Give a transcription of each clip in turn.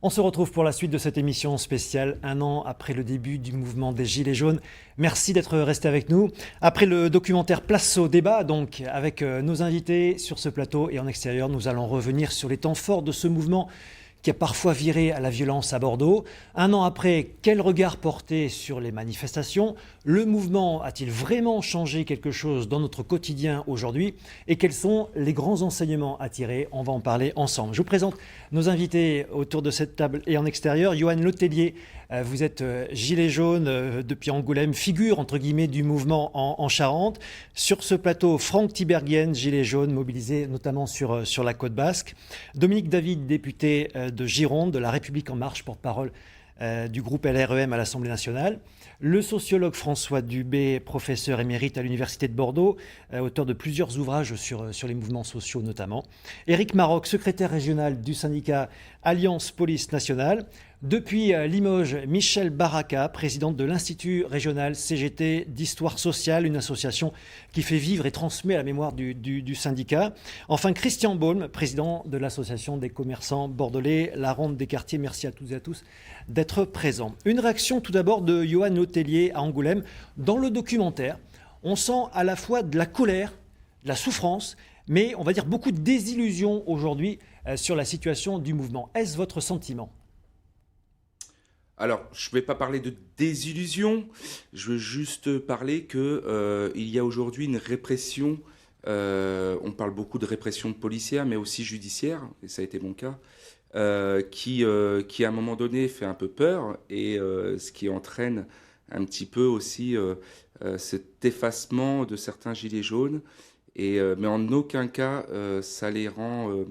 On se retrouve pour la suite de cette émission spéciale, un an après le début du mouvement des Gilets jaunes. Merci d'être resté avec nous. Après le documentaire Place au débat, donc avec nos invités sur ce plateau et en extérieur, nous allons revenir sur les temps forts de ce mouvement qui a parfois viré à la violence à Bordeaux. Un an après, quel regard porter sur les manifestations? Le mouvement a-t-il vraiment changé quelque chose dans notre quotidien aujourd'hui? Et quels sont les grands enseignements à tirer? On va en parler ensemble. Je vous présente nos invités autour de cette table et en extérieur. Johan Letellier, vous êtes gilet jaune depuis Angoulême, figure entre guillemets du mouvement en Charente. Sur ce plateau, Franck Tiberghien, gilet jaune, mobilisé notamment sur la côte basque. Dominique David, député de Gironde, de La République En Marche, porte-parole du groupe LREM à l'Assemblée nationale. Le sociologue François Dubé, professeur émérite à l'Université de Bordeaux, auteur de plusieurs ouvrages sur les mouvements sociaux notamment. Éric Maroc, secrétaire régional du syndicat Alliance Police Nationale. Depuis Limoges, Michel Baraka, présidente de l'Institut régional CGT d'histoire sociale, une association qui fait vivre et transmet la mémoire du syndicat. Enfin, Christian Baulme, président de l'association des commerçants bordelais, la Ronde des quartiers. Merci à toutes et à tous d'être présents. Une réaction tout d'abord de Johan Letellier à Angoulême. Dans le documentaire, on sent à la fois de la colère, de la souffrance, mais on va dire beaucoup de désillusion aujourd'hui sur la situation du mouvement. Est-ce votre sentiment ? Alors, je ne vais pas parler de désillusion, je veux juste parler qu'il y a aujourd'hui une répression, on parle beaucoup de répression policière, mais aussi judiciaire, et ça a été mon cas, qui à un moment donné fait un peu peur, et ce qui entraîne un petit peu aussi cet effacement de certains gilets jaunes, mais en aucun cas ça les rend...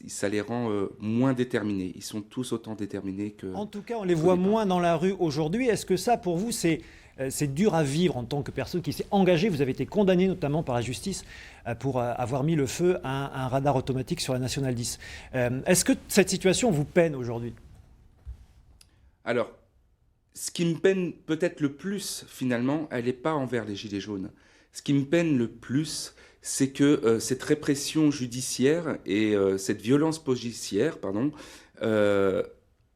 ça les rend moins déterminés. Ils sont tous autant déterminés que... En tout cas, on les voit moins dans la rue aujourd'hui. Est-ce que ça, pour vous, c'est dur à vivre en tant que personne qui s'est engagée? Vous avez été condamné notamment par la justice pour avoir mis le feu à un radar automatique sur la Nationale 10. Est-ce que cette situation vous peine aujourd'hui? Alors, ce qui me peine peut-être le plus, finalement, elle n'est pas envers les Gilets jaunes. Ce qui me peine le plus, c'est que cette répression judiciaire et cette violence policière,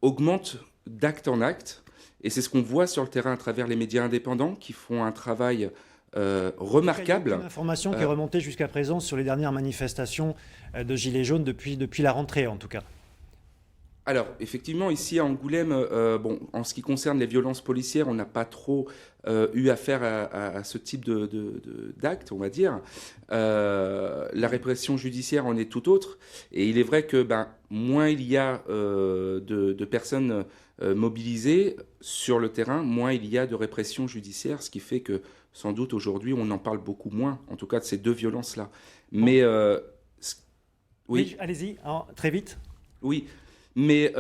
augmente d'acte en acte. Et c'est ce qu'on voit sur le terrain à travers les médias indépendants qui font un travail remarquable. Il y a une information qui est remontée jusqu'à présent sur les dernières manifestations de Gilets jaunes depuis la rentrée, en tout cas. Alors, effectivement, ici à Angoulême, en ce qui concerne les violences policières, on n'a pas trop eu affaire à ce type d'acte, on va dire. La répression judiciaire en est tout autre. Et il est vrai que moins il y a de personnes mobilisées sur le terrain, moins il y a de répression judiciaire, ce qui fait que, sans doute, aujourd'hui, on en parle beaucoup moins, en tout cas de ces deux violences-là. Mais... oui, allez-y, très vite. Oui. Mais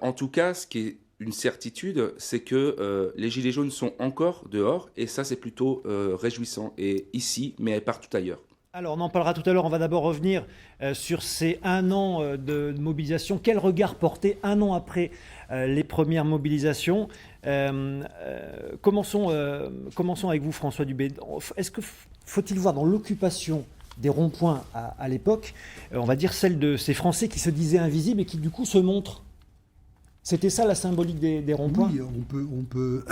en tout cas, ce qui est une certitude, c'est que les Gilets jaunes sont encore dehors, et ça, c'est plutôt réjouissant, et ici, mais partout ailleurs. Alors, on en parlera tout à l'heure, on va d'abord revenir sur ces un an de mobilisation. Quel regard porter un an après les premières mobilisations? Commençons avec vous, François Dubé. Faut-il voir dans l'occupation des ronds-points à l'époque, on va dire celle de ces Français qui se disaient invisibles et qui du coup se montrent? C'était ça la symbolique des ronds-points? Oui, on peut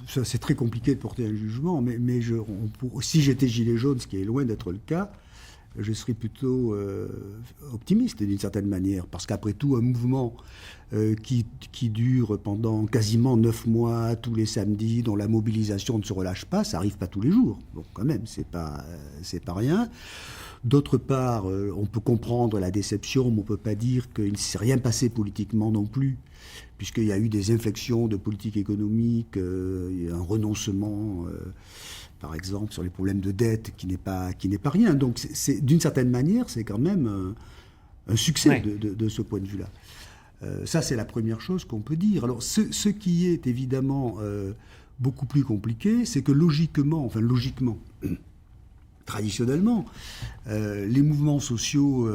ça, c'est très compliqué de porter un jugement, mais si j'étais gilet jaune, ce qui est loin d'être le cas, je serais plutôt optimiste d'une certaine manière, parce qu'après tout, un mouvement qui dure pendant quasiment 9 mois, tous les samedis, dont la mobilisation ne se relâche pas, ça n'arrive pas tous les jours. Bon, quand même, c'est pas rien. D'autre part, on peut comprendre la déception, mais on ne peut pas dire qu'il ne s'est rien passé politiquement non plus, puisqu'il y a eu des inflexions de politique économique, un renoncement... par exemple, sur les problèmes de dette, qui n'est pas rien. Donc, d'une certaine manière, c'est quand même un succès de ce point de vue-là. Ça, c'est la première chose qu'on peut dire. Alors, ce qui est évidemment beaucoup plus compliqué, c'est que logiquement, traditionnellement, les mouvements sociaux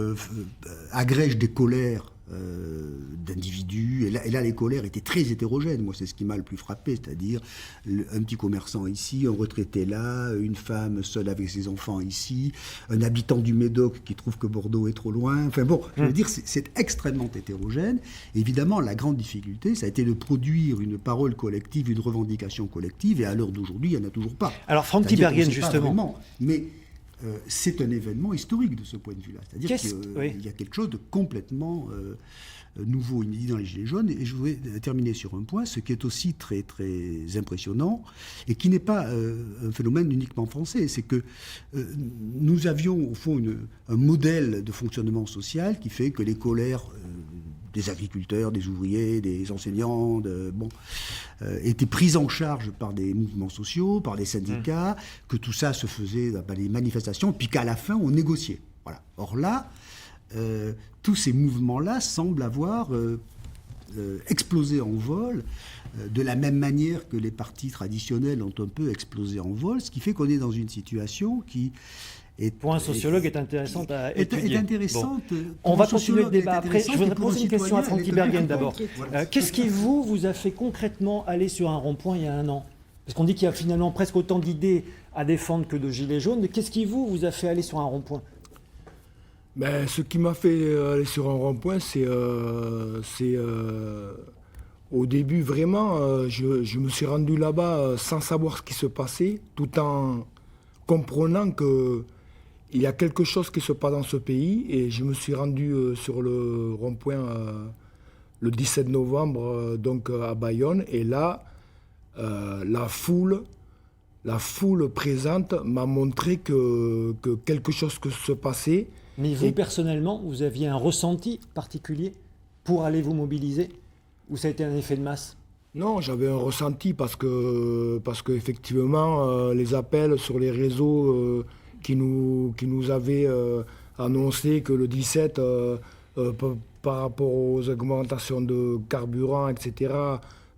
agrègent des colères d'individus. Et là, les colères étaient très hétérogènes. Moi, c'est ce qui m'a le plus frappé, c'est-à-dire un petit commerçant ici, un retraité là, une femme seule avec ses enfants ici, un habitant du Médoc qui trouve que Bordeaux est trop loin. Enfin bon, je veux dire, c'est extrêmement hétérogène. Évidemment, la grande difficulté, ça a été de produire une parole collective, une revendication collective, et à l'heure d'aujourd'hui, il n'y en a toujours pas. Alors, Franck Tiberghien, justement. Mais c'est un événement historique de ce point de vue-là. C'est-à-dire qu'il y a quelque chose de complètement nouveau, inédit dans les Gilets jaunes. Et je voudrais terminer sur un point, ce qui est aussi très, très impressionnant, et qui n'est pas un phénomène uniquement français. C'est que nous avions, au fond, un modèle de fonctionnement social qui fait que les colères des agriculteurs, des ouvriers, des enseignants, étaient prises en charge par des mouvements sociaux, par des syndicats, que tout ça se faisait dans les manifestations, puis qu'à la fin, on négociait. Voilà. Or là, tous ces mouvements-là semblent avoir explosé en vol, de la même manière que les partis traditionnels ont un peu explosé en vol, ce qui fait qu'on est dans une situation qui... Pour un sociologue, est intéressante à étudier. Est intéressante. Bon. On va continuer le débat après. Je voudrais poser une question à Franck Tiberghien d'abord. Qu'est-ce qui vous a fait concrètement aller sur un rond-point il y a un an ? Parce qu'on dit qu'il y a finalement presque autant d'idées à défendre que de gilets jaunes. Mais qu'est-ce qui vous a fait aller sur un rond-point ? Ce qui m'a fait aller sur un rond-point, c'est au début, vraiment, je me suis rendu là-bas sans savoir ce qui se passait, tout en comprenant que il y a quelque chose qui se passe dans ce pays, et je me suis rendu sur le rond-point le 17 novembre donc à Bayonne, et là la foule présente m'a montré que quelque chose se passait. Mais vous, personnellement, vous aviez un ressenti particulier pour aller vous mobiliser, ou ça a été un effet de masse ? Non, j'avais un ressenti parce que effectivement les appels sur les réseaux qui nous avaient annoncé que le 17, par rapport aux augmentations de carburant, etc.,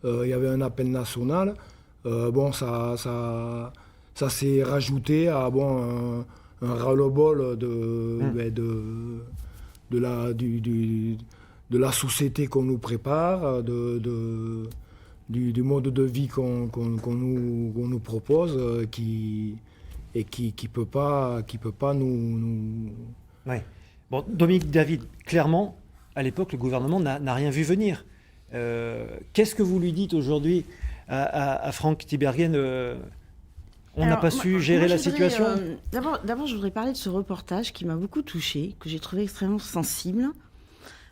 il y avait un appel national. Ça s'est rajouté à un ras-le-bol de la société qu'on nous prépare, du mode de vie qu'on nous propose, qui peut pas nous... Ouais. Bon, Dominique David, clairement, à l'époque, le gouvernement n'a rien vu venir. Qu'est-ce que vous lui dites aujourd'hui à Franck Tiberghien ? On n'a pas su gérer la situation ? D'abord, je voudrais parler de ce reportage qui m'a beaucoup touchée, que j'ai trouvé extrêmement sensible.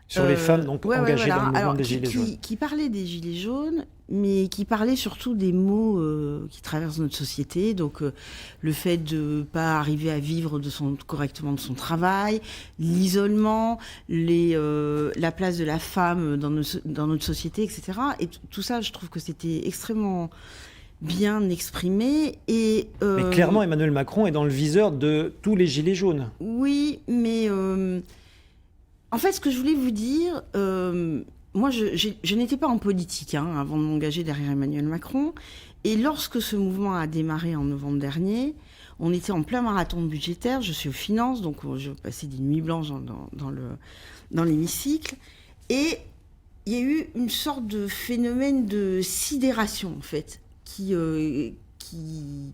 Sur les femmes donc engagées dans le mouvement des Gilets jaunes. Qui parlait des Gilets jaunes, mais qui parlait surtout des maux qui traversent notre société. Donc le fait de ne pas arriver à vivre correctement de son travail, l'isolement, la place de la femme dans notre société, etc. Et tout ça, je trouve que c'était extrêmement bien exprimé. Mais clairement, Emmanuel Macron est dans le viseur de tous les Gilets jaunes. Oui, mais... En fait, ce que je voulais vous dire, moi, je n'étais pas en politique avant de m'engager derrière Emmanuel Macron. Et lorsque ce mouvement a démarré en novembre dernier, on était en plein marathon budgétaire. Je suis aux finances, donc je passais des nuits blanches dans l'hémicycle. Et il y a eu une sorte de phénomène de sidération, en fait, qui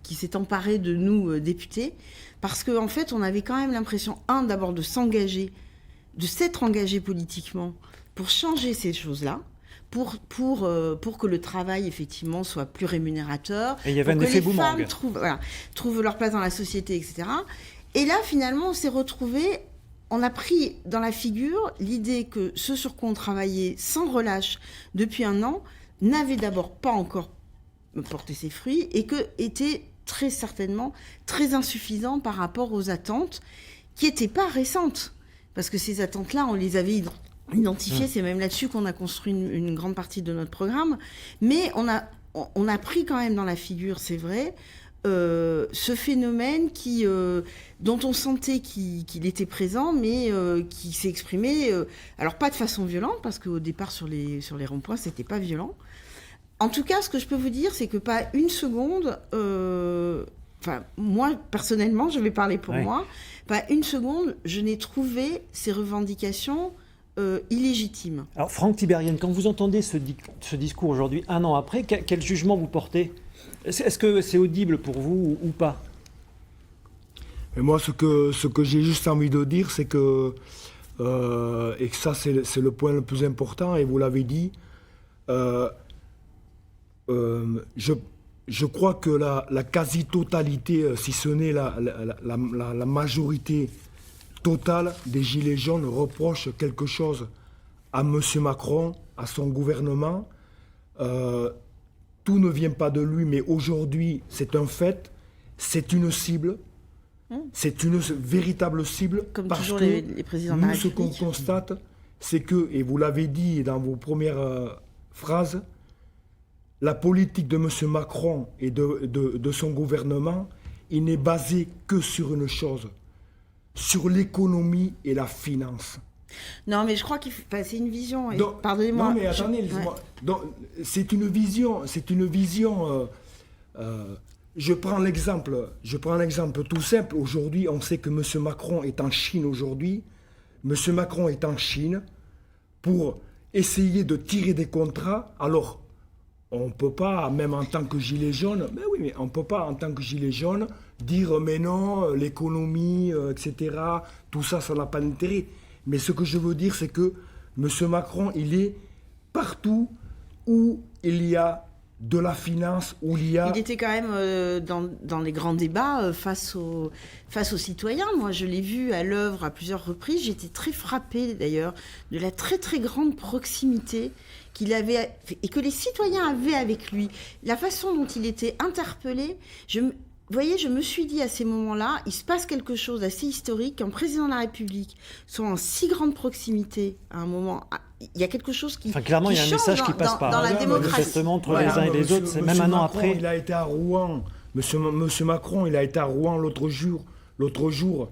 s'est emparé de nous, députés. Parce qu'en fait, on avait quand même l'impression, d'abord de s'engager, de s'être engagé politiquement pour changer ces choses-là, pour que le travail, effectivement, soit plus rémunérateur, et il y avait pour un que effet les femmes boomerang. trouvent leur place dans la société, etc. Et là, finalement, on s'est retrouvés, on a pris dans la figure l'idée que ce sur quoi on travaillait sans relâche depuis un an n'avait d'abord pas encore porté ses fruits et que était très certainement très insuffisant par rapport aux attentes qui n'étaient pas récentes. Parce que ces attentes-là, on les avait identifiées, c'est même là-dessus qu'on a construit une grande partie de notre programme. Mais on a pris quand même dans la figure, c'est vrai, ce phénomène dont on sentait qu'il était présent, mais qui s'est exprimé, alors pas de façon violente, parce qu'au départ sur les ronds-points, c'était pas violent. En tout cas, ce que je peux vous dire, c'est que pas une seconde... moi, personnellement, je vais parler pour moi. Pas une seconde, je n'ai trouvé ces revendications illégitime. Alors Franck Tiberienne, quand vous entendez ce discours aujourd'hui, un an après, quel jugement vous portez ? Est-ce que c'est audible pour vous ou pas ? Et moi, ce que j'ai juste envie de dire, c'est que, et que ça c'est le point le plus important, et vous l'avez dit, je crois que la quasi-totalité, si ce n'est la majorité totale des Gilets jaunes reproche quelque chose à M. Macron, à son gouvernement. Tout ne vient pas de lui, mais aujourd'hui, c'est un fait, c'est une cible. C'est une véritable cible. Comme parce toujours que les présidents de la nous, ce qu'on République. constate, c'est que, et vous l'avez dit dans vos premières phrases, la politique de M. Macron et de son gouvernement, il n'est basé que sur une chose, sur l'économie et la finance. Non, mais je crois qu'il faut... Enfin, c'est une vision. Donc, Pardonnez-moi. non, mais attendez, laissez-moi. Donc, c'est une vision. Je prends l'exemple tout simple. Aujourd'hui, on sait que M. Macron est en Chine aujourd'hui. M. Macron est en Chine pour essayer de tirer des contrats. Alors, on ne peut pas, même en tant que gilet jaune, mais on ne peut pas, en tant que gilet jaune, dire mais non, l'économie, etc., tout ça, ça n'a pas d'intérêt. Mais ce que je veux dire, c'est que M. Macron, il est partout où il y a de la finance, où il y a... Il était quand même dans les grands débats face aux citoyens. Moi, je l'ai vu à l'œuvre à plusieurs reprises. J'étais très frappée, d'ailleurs, de la très, très grande proximité qu'il avait et que les citoyens avaient avec lui. La façon dont il était interpellé, vous voyez, je me suis dit à ces moments-là, il se passe quelque chose d'assez historique qu'un président de la République soit en si grande proximité à un moment. Il y a quelque chose qui clairement, il y a un message qui passe par dans la démocratie. Manifestement, entre les uns et les autres, c'est même un an après. Il a été à Rouen. Monsieur Macron, il a été à Rouen l'autre jour.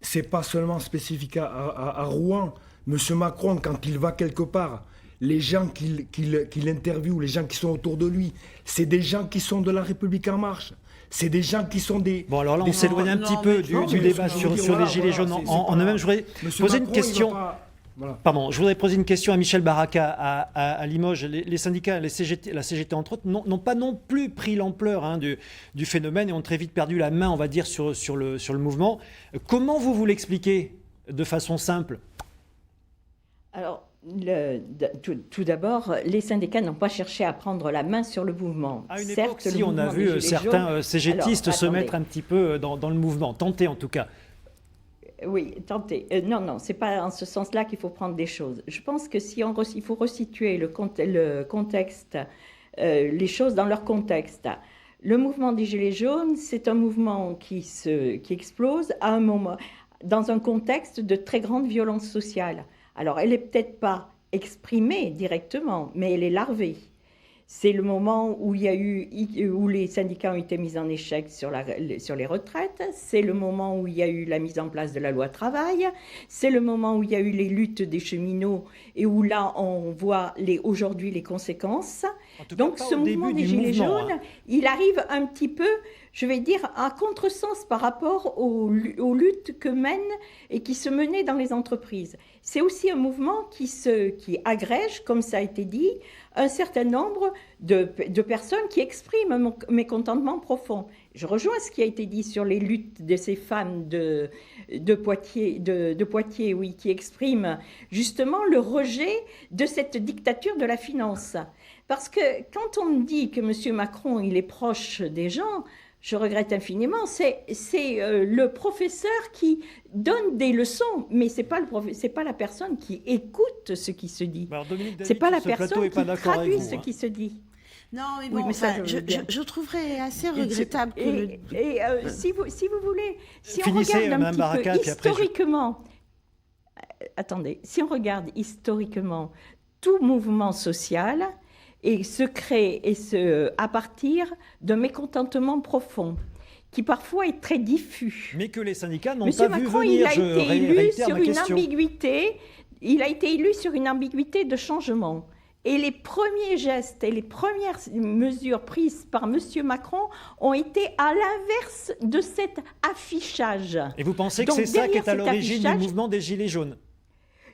C'est pas seulement spécifique à Rouen. Monsieur Macron, quand il va quelque part, les gens qu'il interviewe, les gens qui sont autour de lui, c'est des gens qui sont de la République En Marche. C'est des gens qui sont des... Bon, alors là, on s'éloigne un petit peu du débat sur les Gilets jaunes en eux-mêmes. Je voudrais poser une question... Pardon, je voudrais poser une question à Michel Baraka à Limoges. Les syndicats, la CGT entre autres, n'ont pas non plus pris l'ampleur du phénomène et ont très vite perdu la main, on va dire, sur le mouvement. Comment vous l'expliquez de façon simple ? Alors, tout d'abord, les syndicats n'ont pas cherché à prendre la main sur le mouvement. À une époque, si on a vu certains CGTistes se mettre un petit peu dans le mouvement, tenter en tout cas. Oui, tenter. Non, c'est pas en ce sens-là qu'il faut prendre des choses. Je pense que il faut resituer le contexte, les choses dans leur contexte. Le mouvement des Gilets jaunes, c'est un mouvement qui explose à un moment, dans un contexte de très grande violence sociale. Alors, elle n'est peut-être pas exprimée directement, mais elle est larvée. C'est le moment où les syndicats ont été mis en échec sur les retraites. C'est le moment où il y a eu la mise en place de la loi travail. C'est le moment où il y a eu les luttes des cheminots et où là, on voit aujourd'hui les conséquences. Donc, ce mouvement des Gilets jaunes, il arrive un petit peu, je vais dire, à contresens par rapport aux luttes que mènent et qui se menaient dans les entreprises. C'est aussi un mouvement qui agrège, comme ça a été dit, un certain nombre de personnes qui expriment un mécontentement profond. Je rejoins ce qui a été dit sur les luttes de ces femmes de Poitiers, oui, qui expriment justement le rejet de cette dictature de la finance. Parce que quand on dit que M. Macron, il est proche des gens, je regrette infiniment, c'est le professeur qui donne des leçons, mais c'est pas la personne qui écoute ce qui se dit. C'est pas la personne qui traduit ce qui se dit. Non, mais bon, oui, mais je trouverais assez regrettable si vous voulez, si Finissez, on regarde un petit peu historiquement, après, si on regarde historiquement tout mouvement social et se crée à partir d'un mécontentement profond qui parfois est très diffus. Mais que les syndicats n'ont pas vu venir. Il a été élu sur une ambiguïté de changement. Et les premiers gestes et les premières mesures prises par M. Macron ont été à l'inverse de cet affichage. Et vous pensez que c'est ça qui est à l'origine du mouvement des Gilets jaunes ?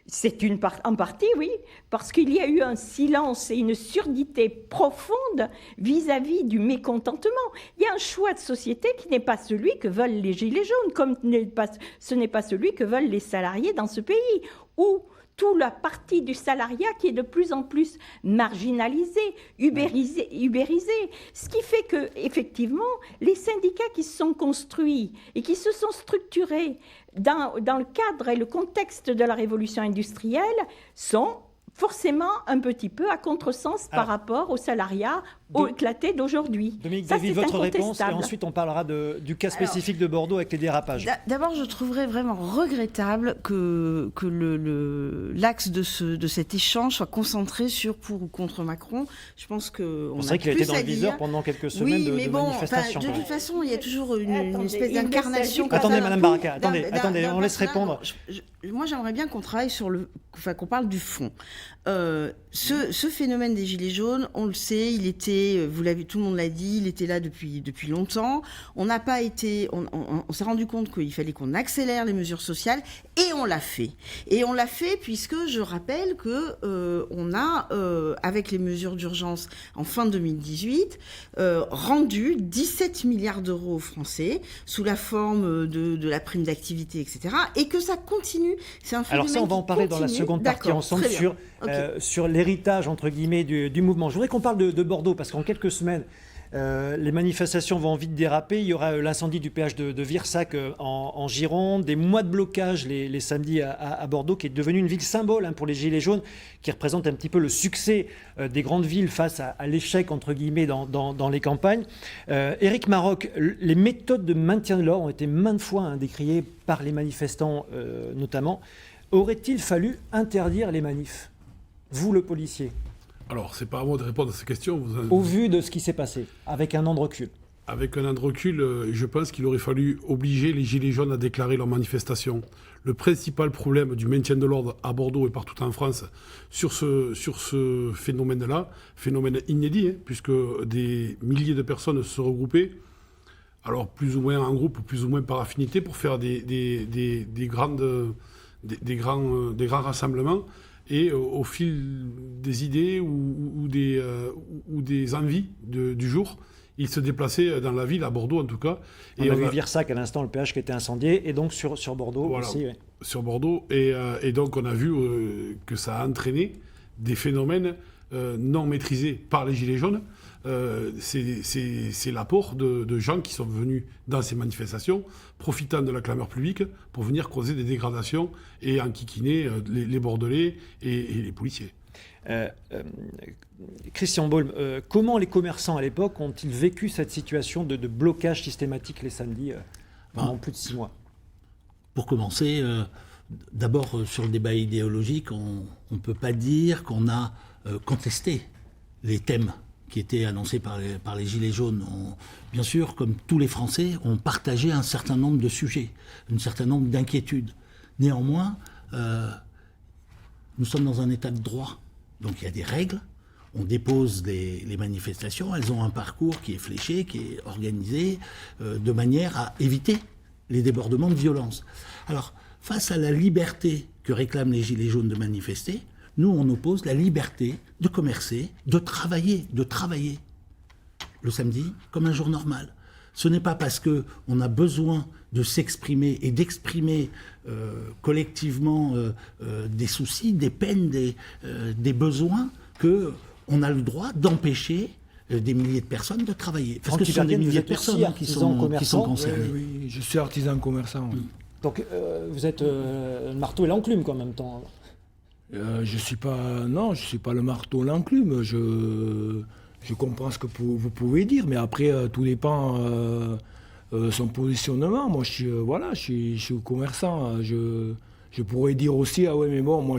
C'est en partie, oui, parce qu'il y a eu un silence et une surdité profonde vis-à-vis du mécontentement. Il y a un choix de société qui n'est pas celui que veulent les Gilets jaunes, comme ce n'est pas celui que veulent les salariés dans ce pays, où toute la partie du salariat qui est de plus en plus marginalisée, ubérisée. Ce qui fait que, effectivement, les syndicats qui se sont construits et qui se sont structurés dans le cadre et le contexte de la révolution industrielle sont forcément un petit peu à contresens par rapport au salariat éclaté d'aujourd'hui. Dominique Ça, Davy, c'est votre réponse, et incontestable. ensuite on parlera du cas spécifique de Bordeaux avec les dérapages. D'abord, je trouverais vraiment regrettable que l'axe de cet échange soit concentré sur pour ou contre Macron. Je pense qu'on C'est a vrai qu'il a été plus dans à le viseur dire. pendant quelques semaines Oui, mais de bon, manifestations. de quand toute même. façon, il y a toujours une Attendez, espèce il d'incarnation. ne comme Attendez, ça, Madame d'un Baraka, d'un- attendez, d'un- attendez, d'un on laisse personnage. répondre. Moi, j'aimerais bien qu'on travaille qu'on parle du fond. Ce phénomène des Gilets jaunes, on le sait, il était, tout le monde l'a dit, il était là depuis longtemps. On s'est rendu compte qu'il fallait qu'on accélère les mesures sociales et on l'a fait. Et on l'a fait puisque je rappelle que on a, avec les mesures d'urgence en fin 2018, rendu 17 milliards d'euros aux Français sous la forme de la prime d'activité, etc. Et que ça continue. C'est un phénomène Alors ça, on va en parler dans la continue. seconde partie D'accord, ensemble très bien. sur, Ok. sur l'héritage, entre guillemets, du mouvement. Je voudrais qu'on parle de Bordeaux, parce qu'en quelques semaines, les manifestations vont vite déraper. Il y aura l'incendie du péage de Virsac en Gironde, des mois de blocage les samedis à Bordeaux, qui est devenu une ville symbole pour les Gilets jaunes, qui représente un petit peu le succès des grandes villes face à l'échec, entre guillemets, dans les campagnes. Éric Maroc, les méthodes de maintien de l'ordre ont été maintes fois décriées par les manifestants notamment. Aurait-il fallu interdire les manifs, vous le policier, Alors, c'est pas à moi de répondre à ces questions. au vu de ce qui s'est passé, avec un an de recul? Avec un an de recul, je pense qu'il aurait fallu obliger les Gilets jaunes à déclarer leur manifestation. Le principal problème du maintien de l'ordre à Bordeaux et partout en France sur ce phénomène-là, phénomène inédit, puisque des milliers de personnes se regroupaient, alors plus ou moins en groupe, plus ou moins par affinité, pour faire des grands rassemblements. Et au fil des idées ou des envies du jour, ils se déplaçaient dans la ville, à Bordeaux en tout cas. On a vu Virsac à l'instant, le péage qui était incendié, et donc sur Bordeaux Voilà, aussi. sur Bordeaux. Et donc on a vu que ça a entraîné des phénomènes non maîtrisés par les Gilets jaunes. C'est l'apport de gens qui sont venus dans ces manifestations, profitant de la clameur publique pour venir causer des dégradations et enquiquiner les Bordelais et les policiers. Christian Baulme, comment les commerçants à l'époque ont-ils vécu cette situation de blocage systématique les samedis pendant plus de 6 mois? Pour commencer, d'abord sur le débat idéologique, on ne peut pas dire qu'on a contesté les thèmes qui étaient annoncés par les Gilets jaunes. Bien sûr, comme tous les Français, on partageait un certain nombre de sujets, un certain nombre d'inquiétudes. Néanmoins, nous sommes dans un état de droit. Donc il y a des règles, on dépose les manifestations, elles ont un parcours qui est fléché, qui est organisé, de manière à éviter les débordements de violence. Alors, face à la liberté que réclament les Gilets jaunes de manifester, nous, on oppose la liberté de commercer, de travailler le samedi comme un jour normal. Ce n'est pas parce qu'on a besoin de s'exprimer et d'exprimer collectivement des soucis, des peines, des besoins, qu'on a le droit d'empêcher des milliers de personnes de travailler. Parce que ce sont des milliers de personnes qui sont concernées. Oui, je suis artisan commerçant. Oui. Donc vous êtes le marteau et l'enclume quoi, en même temps. Je suis pas le marteau l'enclume. Je comprends ce que vous pouvez dire, mais après tout dépend son positionnement. Moi, je suis commerçant. Je pourrais dire aussi mais bon, moi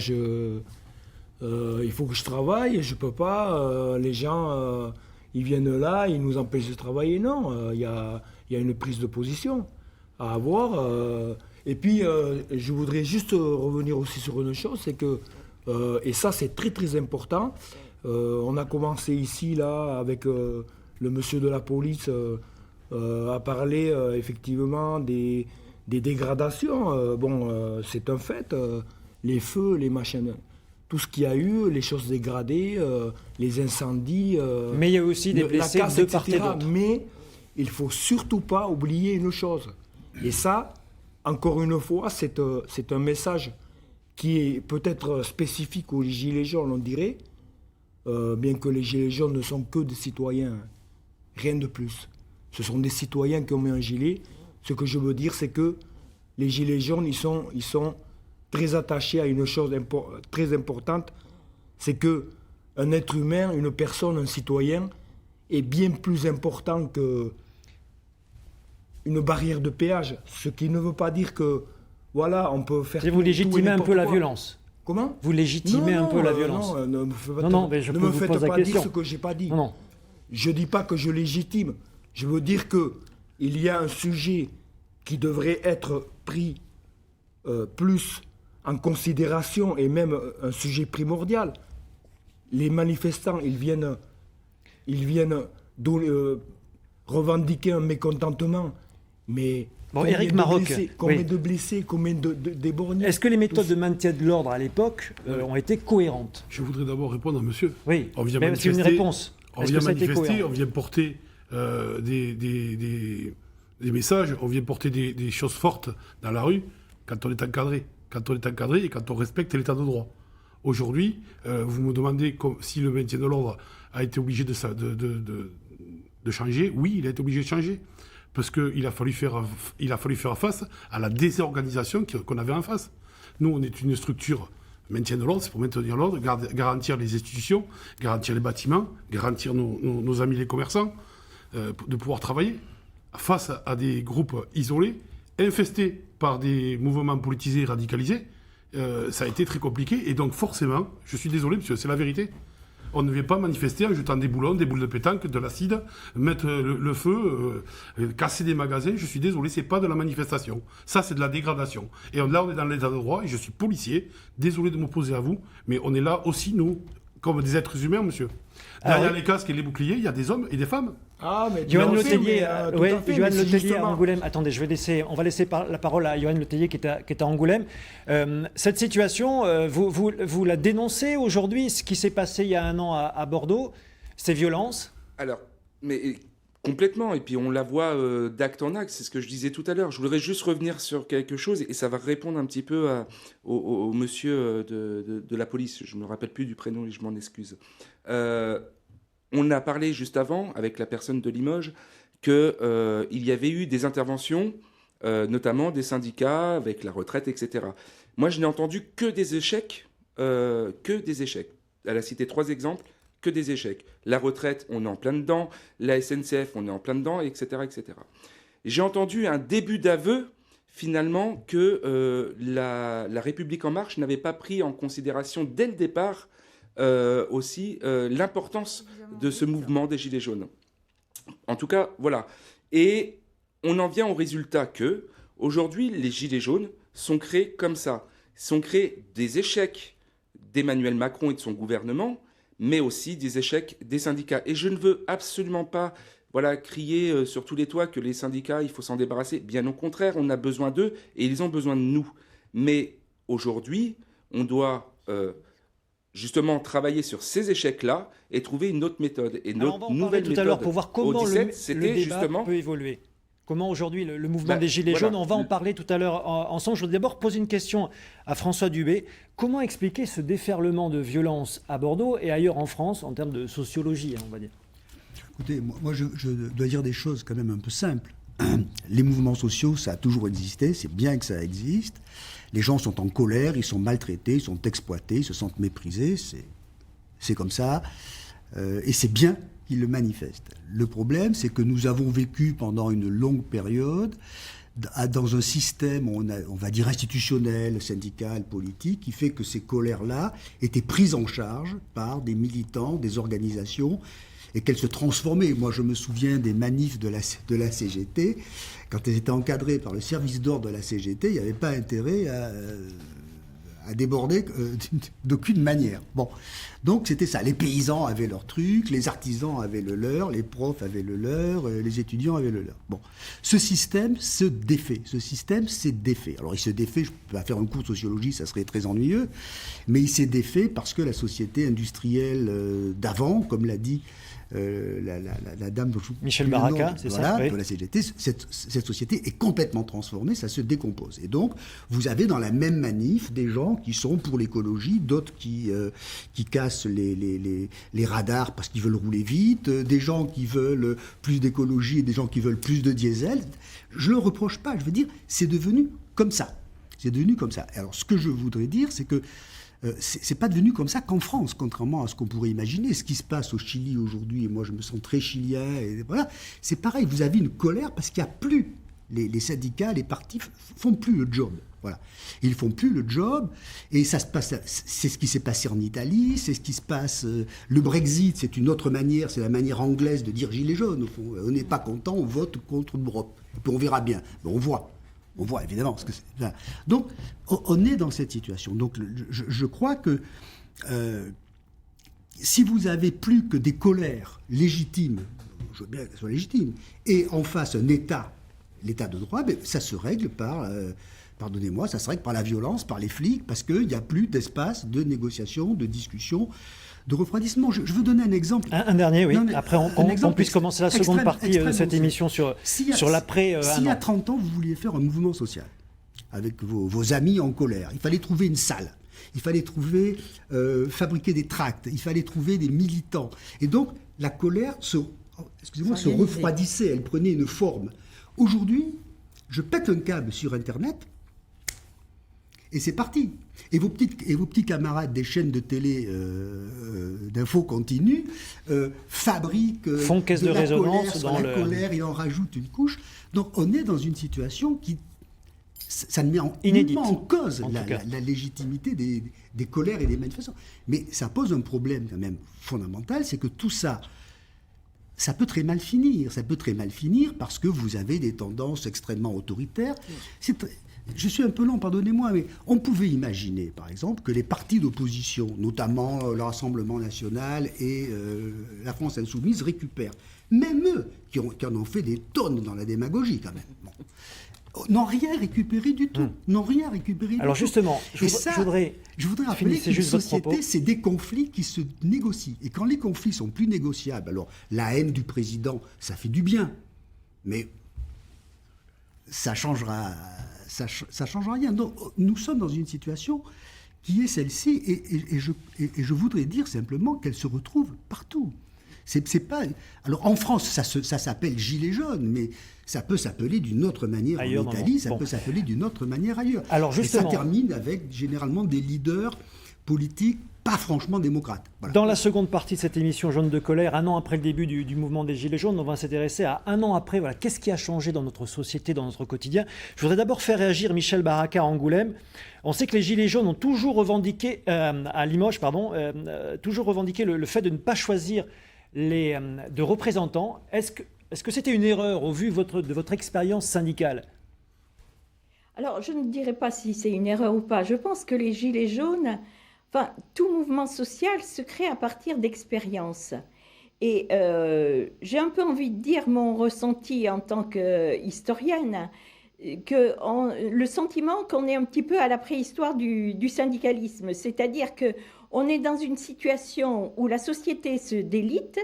il faut que je travaille, je peux pas. Les gens ils viennent là, ils nous empêchent de travailler. Non, il y a une prise de position à avoir. Et puis, je voudrais juste revenir aussi sur une chose, c'est que, et ça c'est très très important, on a commencé ici, là, avec le monsieur de la police, à parler effectivement des dégradations. C'est un fait. les feux, les machins, tout ce qu'il y a eu, les choses dégradées, les incendies. Mais il y a aussi des blessés casse, de part et d'autre. Mais il ne faut surtout pas oublier une chose. Et ça, encore une fois, c'est un message qui est peut-être spécifique aux Gilets jaunes, on dirait, bien que les Gilets jaunes ne sont que des citoyens, rien de plus. Ce sont des citoyens qui ont mis un gilet. Ce que je veux dire, c'est que les Gilets jaunes, ils sont très attachés à une chose très importante, c'est que un être humain, une personne, un citoyen, est bien plus important que une barrière de péage. Ce qui ne veut pas dire que, voilà, on peut faire... Et vous légitimez un peu la violence. Comment ? Vous légitimez un peu la violence. Non, mais je ne me faites pas dire ce que j'ai pas dit. Non. Je dis pas que je légitime. Je veux dire que il y a un sujet qui devrait être pris plus en considération et même un sujet primordial. Les manifestants, ils viennent revendiquer un mécontentement, mais Éric Maroc, combien de blessés, combien d'éborgnés. Est-ce que les méthodes de maintien de l'ordre à l'époque ont été cohérentes ? Je voudrais d'abord répondre à monsieur. Oui, on vient c'est une réponse. On vient manifester, on vient porter des messages, on vient porter des choses fortes dans la rue quand on est encadré. Quand on est encadré et quand on respecte l'état de droit. Aujourd'hui, vous me demandez si le maintien de l'ordre a été obligé de changer. Oui, il a été obligé de changer. Parce qu'il a fallu faire face à la désorganisation qu'on avait en face. Nous, on est une structure maintien de l'ordre, c'est pour maintenir l'ordre, garantir les institutions, garantir les bâtiments, garantir nos amis les commerçants, de pouvoir travailler face à des groupes isolés, infestés par des mouvements politisés et radicalisés. Ça a été très compliqué. Et donc forcément, je suis désolé, monsieur, c'est la vérité. On ne vient pas manifester en jetant des boulons, des boules de pétanque, de l'acide, mettre le feu, casser des magasins. Je suis désolé, c'est pas de la manifestation. Ça, c'est de la dégradation. Et là, on est dans l'état de droit et je suis policier. Désolé de m'opposer à vous, mais on est là aussi, nous, comme des êtres humains, monsieur. Derrière les casques et les boucliers, il y a des hommes et des femmes. Ah, mais Johan Letellier, à Angoulême. Attendez, on va laisser la parole à Johan Letellier qui est à Angoulême. Cette situation, vous la dénoncez aujourd'hui, ce qui s'est passé il y a un an à Bordeaux, ces violences ? Alors, mais complètement. Et puis on la voit d'acte en acte. C'est ce que je disais tout à l'heure. Je voudrais juste revenir sur quelque chose et ça va répondre un petit peu au monsieur de la police. Je ne me rappelle plus du prénom et je m'en excuse. On a parlé juste avant, avec la personne de Limoges, qu'il y avait eu des interventions, notamment des syndicats, avec la retraite, etc. Moi, je n'ai entendu que des échecs, Elle a cité 3 exemples, que des échecs. La retraite, on est en plein dedans. La SNCF, on est en plein dedans, etc. etc. Et j'ai entendu un début d'aveu, finalement, que la République En Marche n'avait pas pris en considération, dès le départ, aussi l'importance de ce mouvement des Gilets jaunes. En tout cas, voilà. Et on en vient au résultat que, aujourd'hui, les Gilets jaunes sont créés comme ça. Sont créés des échecs d'Emmanuel Macron et de son gouvernement, mais aussi des échecs des syndicats. Et je ne veux absolument pas crier sur tous les toits que les syndicats, il faut s'en débarrasser. Bien au contraire, on a besoin d'eux et ils ont besoin de nous. Mais aujourd'hui, on doit... justement travailler sur ces échecs-là et trouver une autre méthode. Et notre nouvelle méthode tout à l'heure pour voir comment le débat justement... peut évoluer. Comment aujourd'hui le mouvement des Gilets jaunes, on va en parler tout à l'heure ensemble. Je voudrais d'abord poser une question à François Dubé. Comment expliquer ce déferlement de violence à Bordeaux et ailleurs en France en termes de sociologie, on va dire ? Écoutez, moi je dois dire des choses quand même un peu simples. Les mouvements sociaux, ça a toujours existé, c'est bien que ça existe. Les gens sont en colère, ils sont maltraités, ils sont exploités, ils se sentent méprisés, c'est comme ça. Et c'est bien qu'ils le manifestent. Le problème, c'est que nous avons vécu pendant une longue période dans un système, on va dire institutionnel, syndical, politique, qui fait que ces colères-là étaient prises en charge par des militants, des organisations, et qu'elles se transformaient. Moi, je me souviens des manifs de la CGT. Quand elles étaient encadrées par le service d'ordre de la CGT, il n'y avait pas intérêt à déborder d'aucune manière. Bon, donc c'était ça. Les paysans avaient leur truc, les artisans avaient le leur, les profs avaient le leur, les étudiants avaient le leur. Bon, ce système se défait. Ce système s'est défait. Alors il se défait, je ne peux pas faire un cours de sociologie, ça serait très ennuyeux, mais il s'est défait parce que la société industrielle d'avant, comme l'a dit la dame dont Michel Baraka, c'est ça, oui. de la CGT, cette société est complètement transformée, ça se décompose. Et donc, vous avez dans la même manif des gens qui sont pour l'écologie, d'autres qui cassent les radars parce qu'ils veulent rouler vite, des gens qui veulent plus d'écologie et des gens qui veulent plus de diesel. Je le reproche pas, je veux dire, c'est devenu comme ça. C'est devenu comme ça. Alors, ce que je voudrais dire, c'est que c'est pas devenu comme ça qu'en France, contrairement à ce qu'on pourrait imaginer. Ce qui se passe au Chili aujourd'hui, et moi je me sens très chilien, et voilà, c'est pareil. Vous avez une colère parce qu'il n'y a plus les syndicats, les partis font plus le job. Voilà, ils font plus le job, et ça se passe. C'est ce qui s'est passé en Italie, c'est ce qui se passe. Le Brexit, c'est une autre manière, c'est la manière anglaise de dire gilet jaune. Au fond, on n'est pas content, on vote contre l'Europe. Et puis on verra bien. Mais on voit. On voit évidemment ce que c'est. Donc, on est dans cette situation. Donc, je crois que si vous avez plus que des colères légitimes, je veux bien qu'elles soient légitimes, et en face un État, l'État de droit, ben, ça se règle par, pardonnez-moi, ça se règle par la violence, par les flics, parce qu'il n'y a plus d'espace de négociation, de discussion, de refroidissement. Je veux donner un exemple. Un dernier, oui. Non, après, on puisse commencer la seconde partie de cette émission sur l'après. Si il y a 30 ans, vous vouliez faire un mouvement social avec vos amis en colère, il fallait trouver une salle. Il fallait fabriquer des tracts. Il fallait trouver des militants. Et donc, la colère se refroidissait. Elle prenait une forme. Aujourd'hui, je pète un câble sur Internet et c'est parti. Et vos petits camarades des chaînes de télé d'info continue fabriquent caisse de résonance dans la colère et en rajoutent une couche. Donc on est dans une situation qui ça ne met inédite, en cause la légitimité des colères et des manifestations. Mais ça pose un problème quand même fondamental, c'est que tout ça, ça peut très mal finir. Ça peut très mal finir parce que vous avez des tendances extrêmement autoritaires. Je suis un peu lent, pardonnez-moi, mais on pouvait imaginer, par exemple, que les partis d'opposition, notamment le Rassemblement national et la France insoumise, récupèrent. Même eux, qui en ont fait des tonnes dans la démagogie, quand même. Bon. N'ont rien récupéré du tout. N'ont rien récupéré du tout. Alors justement, je voudrais rappeler qu'une société, c'est des conflits qui se négocient. Et quand les conflits sont plus négociables, alors la haine du président, ça fait du bien. Mais ça changera rien. Donc, nous sommes dans une situation qui est celle-ci, et je voudrais dire simplement qu'elle se retrouve partout. C'est pas. Alors en France, ça s'appelle gilet jaune, mais ça peut s'appeler d'une autre manière ailleurs, en Italie, ça peut s'appeler d'une autre manière ailleurs. Alors justement, et ça termine avec généralement des leaders politiques pas franchement démocrates. Voilà. Dans la seconde partie de cette émission Jaune de colère, un an après le début du mouvement des Gilets jaunes, on va s'intéresser à un an après, voilà, qu'est-ce qui a changé dans notre société, dans notre quotidien. Je voudrais d'abord faire réagir Michel Baraka à Angoulême. On sait que les Gilets jaunes ont toujours revendiqué, à Limoges, toujours revendiqué le fait de ne pas choisir de représentants. Est-ce que c'était une erreur au vu de votre expérience syndicale ? Alors, je ne dirais pas si c'est une erreur ou pas. Je pense que les Gilets jaunes, tout mouvement social se crée à partir d'expériences. Et j'ai un peu envie de dire mon ressenti en tant qu'historienne, le sentiment qu'on est un petit peu à la préhistoire du syndicalisme. C'est-à-dire qu'on est dans une situation où la société se délite,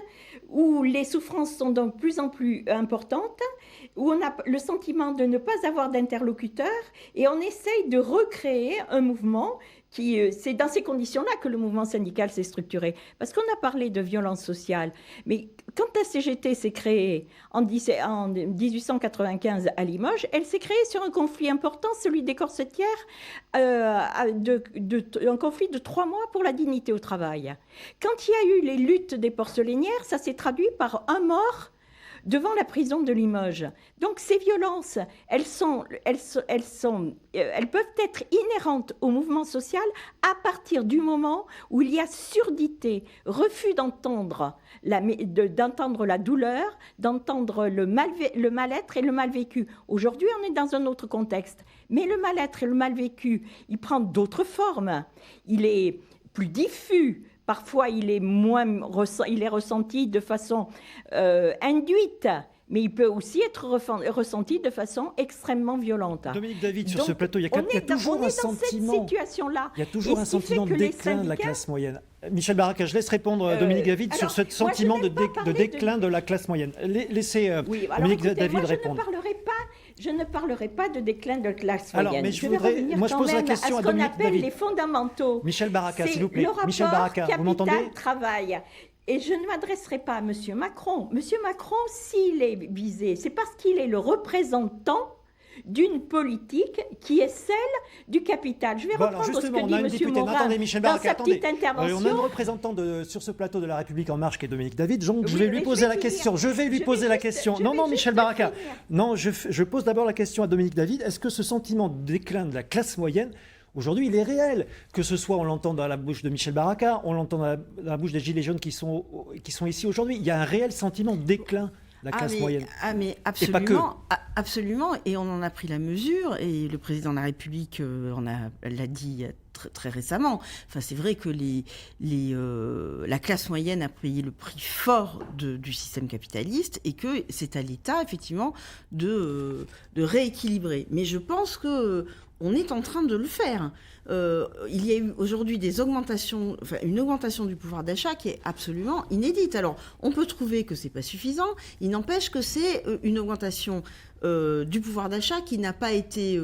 où les souffrances sont de plus en plus importantes, où on a le sentiment de ne pas avoir d'interlocuteur, et on essaye de recréer un mouvement c'est dans ces conditions-là que le mouvement syndical s'est structuré. Parce qu'on a parlé de violence sociale, mais quand la CGT s'est créée en 1895 à Limoges, elle s'est créée sur un conflit important, celui des corsetières, un conflit de 3 mois pour la dignité au travail. Quand il y a eu les luttes des porcelainières, ça s'est traduit par un mort devant la prison de Limoges. Donc ces violences, elles peuvent être inhérentes au mouvement social à partir du moment où il y a surdité, refus d'entendre la douleur, d'entendre le mal-être et le mal vécu. Aujourd'hui, on est dans un autre contexte. Mais le mal-être et le mal vécu, il prend d'autres formes. Il est plus diffus. Parfois, il est ressenti de façon induite. Mais il peut aussi être ressenti de façon extrêmement violente. Dominique David, sur ce plateau, il y a toujours un sentiment. Cette situation-là. Il y a toujours un sentiment de déclin de la classe moyenne. Michel Baraka, je laisse répondre Dominique David sur ce sentiment de déclin de la classe moyenne. Laissez Dominique David répondre. Je ne parlerai pas de déclin de la classe moyenne. Alors, mais je pose la question à Dominique David. Les fondamentaux. Michel Baraka, s'il vous plaît. Michel Baraka, vous m'entendez ? Capital-travail. Et je ne m'adresserai pas à M. Macron. M. Macron, s'il est visé, c'est parce qu'il est le représentant d'une politique qui est celle du capital. Je vais reprendre ce que dit M. Morin dans sa petite intervention. On a une représentante sur ce plateau de La République En Marche qui est Dominique David. Donc je vais lui poser la question. Non, Michel Baraka. Non, je pose d'abord la question à Dominique David. Est-ce que ce sentiment de déclin de la classe moyenne, aujourd'hui, il est réel? Que ce soit, on l'entend dans la bouche de Michel Baraka, on l'entend dans la bouche des Gilets jaunes qui sont ici aujourd'hui. Il y a un réel sentiment de déclin de la classe moyenne. Mais absolument, et pas que. Absolument, et on en a pris la mesure, et le président de la République l'a dit très récemment. Enfin, c'est vrai que la classe moyenne a payé le prix fort du système capitaliste, et que c'est à l'État, effectivement, de rééquilibrer. Mais je pense que on est en train de le faire. Il y a eu aujourd'hui une augmentation du pouvoir d'achat qui est absolument inédite. Alors, on peut trouver que c'est pas suffisant. Il n'empêche que c'est une augmentation du pouvoir d'achat qui n'a pas été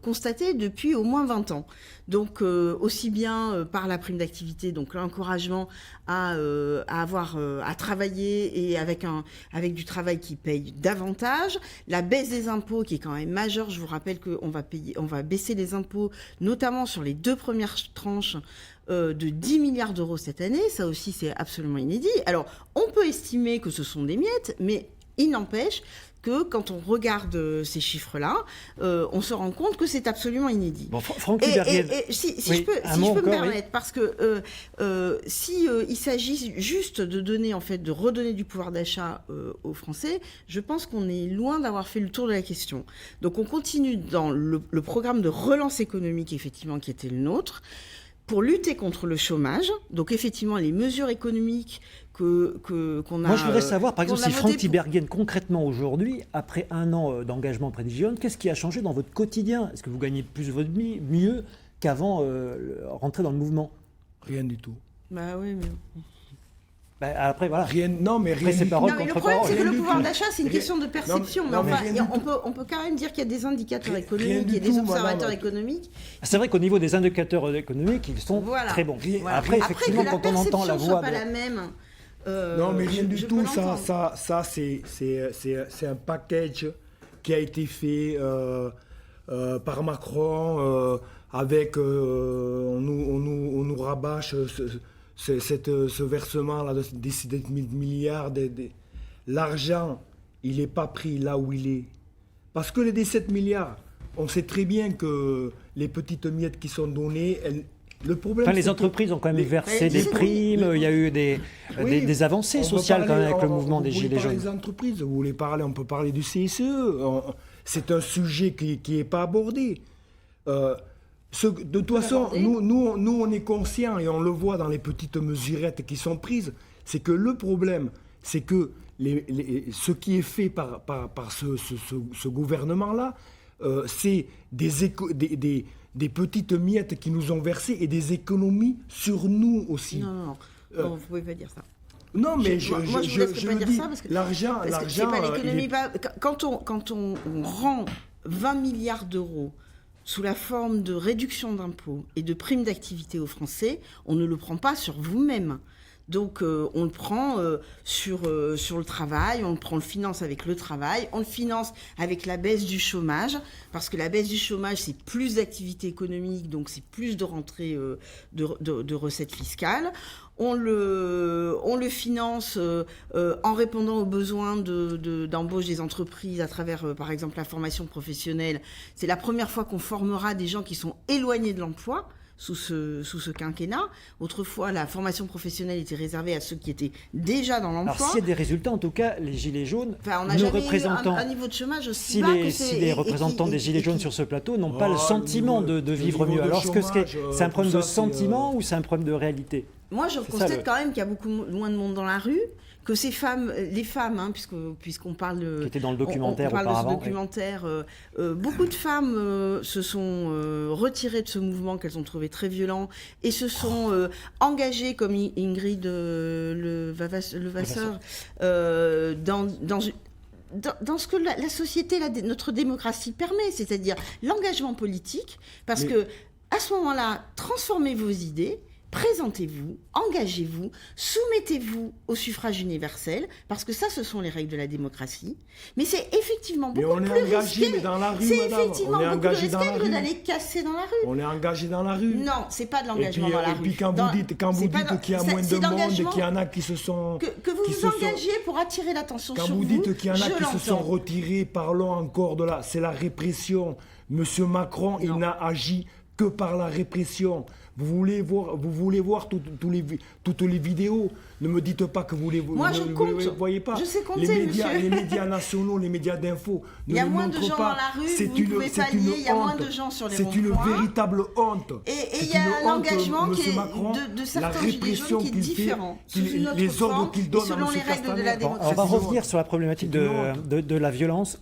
constatée depuis au moins 20 ans. Donc, aussi bien par la prime d'activité, donc l'encouragement à travailler et avec du travail qui paye davantage, la baisse des impôts qui est quand même majeure. Je vous rappelle qu'on va baisser les impôts, notamment sur les 2 premières tranches de 10 milliards d'euros cette année. Ça aussi, c'est absolument inédit. Alors, on peut estimer que ce sont des miettes, mais il n'empêche que quand on regarde ces chiffres-là, on se rend compte que c'est absolument inédit. Bon, Franck Hubert-Guel. Si je peux me permettre, parce que il s'agit juste de redonner du pouvoir d'achat aux Français, je pense qu'on est loin d'avoir fait le tour de la question. Donc on continue dans le programme de relance économique, effectivement, qui était le nôtre, pour lutter contre le chômage. Donc effectivement, les mesures économiques qu'on a... Moi, je voudrais savoir, par exemple, si Franck Hubert-Guel, concrètement aujourd'hui, après 1 an d'engagement auprès des Gilets jaunes, qu'est-ce qui a changé dans votre quotidien? Est-ce que vous gagnez plus votre vie, mieux qu'avant rentrer dans le mouvement? Rien du tout. Bah oui, mais... Après, voilà. Rien le problème, c'est que le pouvoir d'achat, c'est une question de perception. On peut quand même dire qu'il y a des indicateurs économiques, il y a des observateurs économiques. C'est vrai qu'au niveau des indicateurs économiques, ils sont très bons. Voilà. Après, effectivement, quand on entend la voix... pas la même... non, mais rien du tout. Ça c'est un package qui a été fait par Macron avec... on nous rabâche ce versement-là des 17 000 milliards. L'argent, il n'est pas pris là où il est. Parce que les 17 milliards, on sait très bien que les petites miettes qui sont données... Le problème, les entreprises ont quand même versé des primes, il y a eu des avancées sociales quand même avec le mouvement des Gilets jaunes. Les entreprises, vous voulez parler, on peut parler du CICE, c'est un sujet qui n'est pas abordé. De toute façon, nous on est conscients et on le voit dans les petites mesurettes qui sont prises, c'est que le problème, c'est que ce qui est fait par ce gouvernement-là, c'est des petites miettes qui nous ont versées et des économies sur nous aussi. Non, vous ne pouvez pas dire ça. Non, mais je le dis, l'argent... C'est pas l'économie... Quand on rend 20 milliards d'euros sous la forme de réduction d'impôts et de primes d'activité aux Français, on ne le prend pas sur vous-même. Donc on le prend sur le travail, on le finance avec le travail, on le finance avec la baisse du chômage, parce que la baisse du chômage, c'est plus d'activité économique, donc c'est plus de rentrée de recettes fiscales. On le finance en répondant aux besoins d'embauche des entreprises à travers, par exemple, la formation professionnelle. C'est la première fois qu'on formera des gens qui sont éloignés de l'emploi sous ce quinquennat. Autrefois, la formation professionnelle était réservée à ceux qui étaient déjà dans l'emploi. Alors, s'il y a des résultats, en tout cas, les Gilets jaunes, on n'a jamais eu un niveau de chômage aussi bas que c'est... Si les représentants des Gilets jaunes sur ce plateau n'ont pas le sentiment de vivre mieux, alors est-ce que c'est un problème de sentiment ou c'est un problème de réalité? Moi, je constate quand même qu'il y a beaucoup moins de monde dans la rue, que ces femmes, les femmes, puisqu'on parle de... Qui était dans le documentaire auparavant. auparavant. De ce documentaire. Beaucoup de femmes se sont retirées de ce mouvement qu'elles ont trouvé très violent et se sont engagées, comme Ingrid Levasseur, dans ce que la société, notre démocratie permet, c'est-à-dire l'engagement politique, parce que à ce moment-là, transformez vos idées, présentez-vous, engagez-vous, soumettez-vous au suffrage universel, parce que ça, ce sont les règles de la démocratie. Mais c'est effectivement beaucoup plus risqué. Mais dans la rue, c'est madame. effectivement beaucoup plus risqué que d'aller casser dans la rue. On est engagé dans la rue. Non, c'est pas de l'engagement dans la rue. Et puis quand vous dites qu'il y a moins de monde, qu'il y en a qui se sont... Que vous vous engagez pour attirer l'attention sur vous, quand vous dites qu'il y en a qui se sont retirés, parlons encore de là, c'est la répression. Monsieur Macron, il n'a agi que par la répression. Vous voulez voir toutes les vidéos. Ne me dites pas que vous les voyez pas. Je sais compter, les médias nationaux, les médias d'info ne le montrent pas. Il y a moins de gens dans la rue, vous pouvez pas lier, il y a moins de gens sur les ronds-points. C'est une véritable honte. Et il y a un engagement de certains gilets jaunes qui est différent. Les ordres qu'il donne selon les règles de la démocratie. On va revenir sur la problématique de la violence,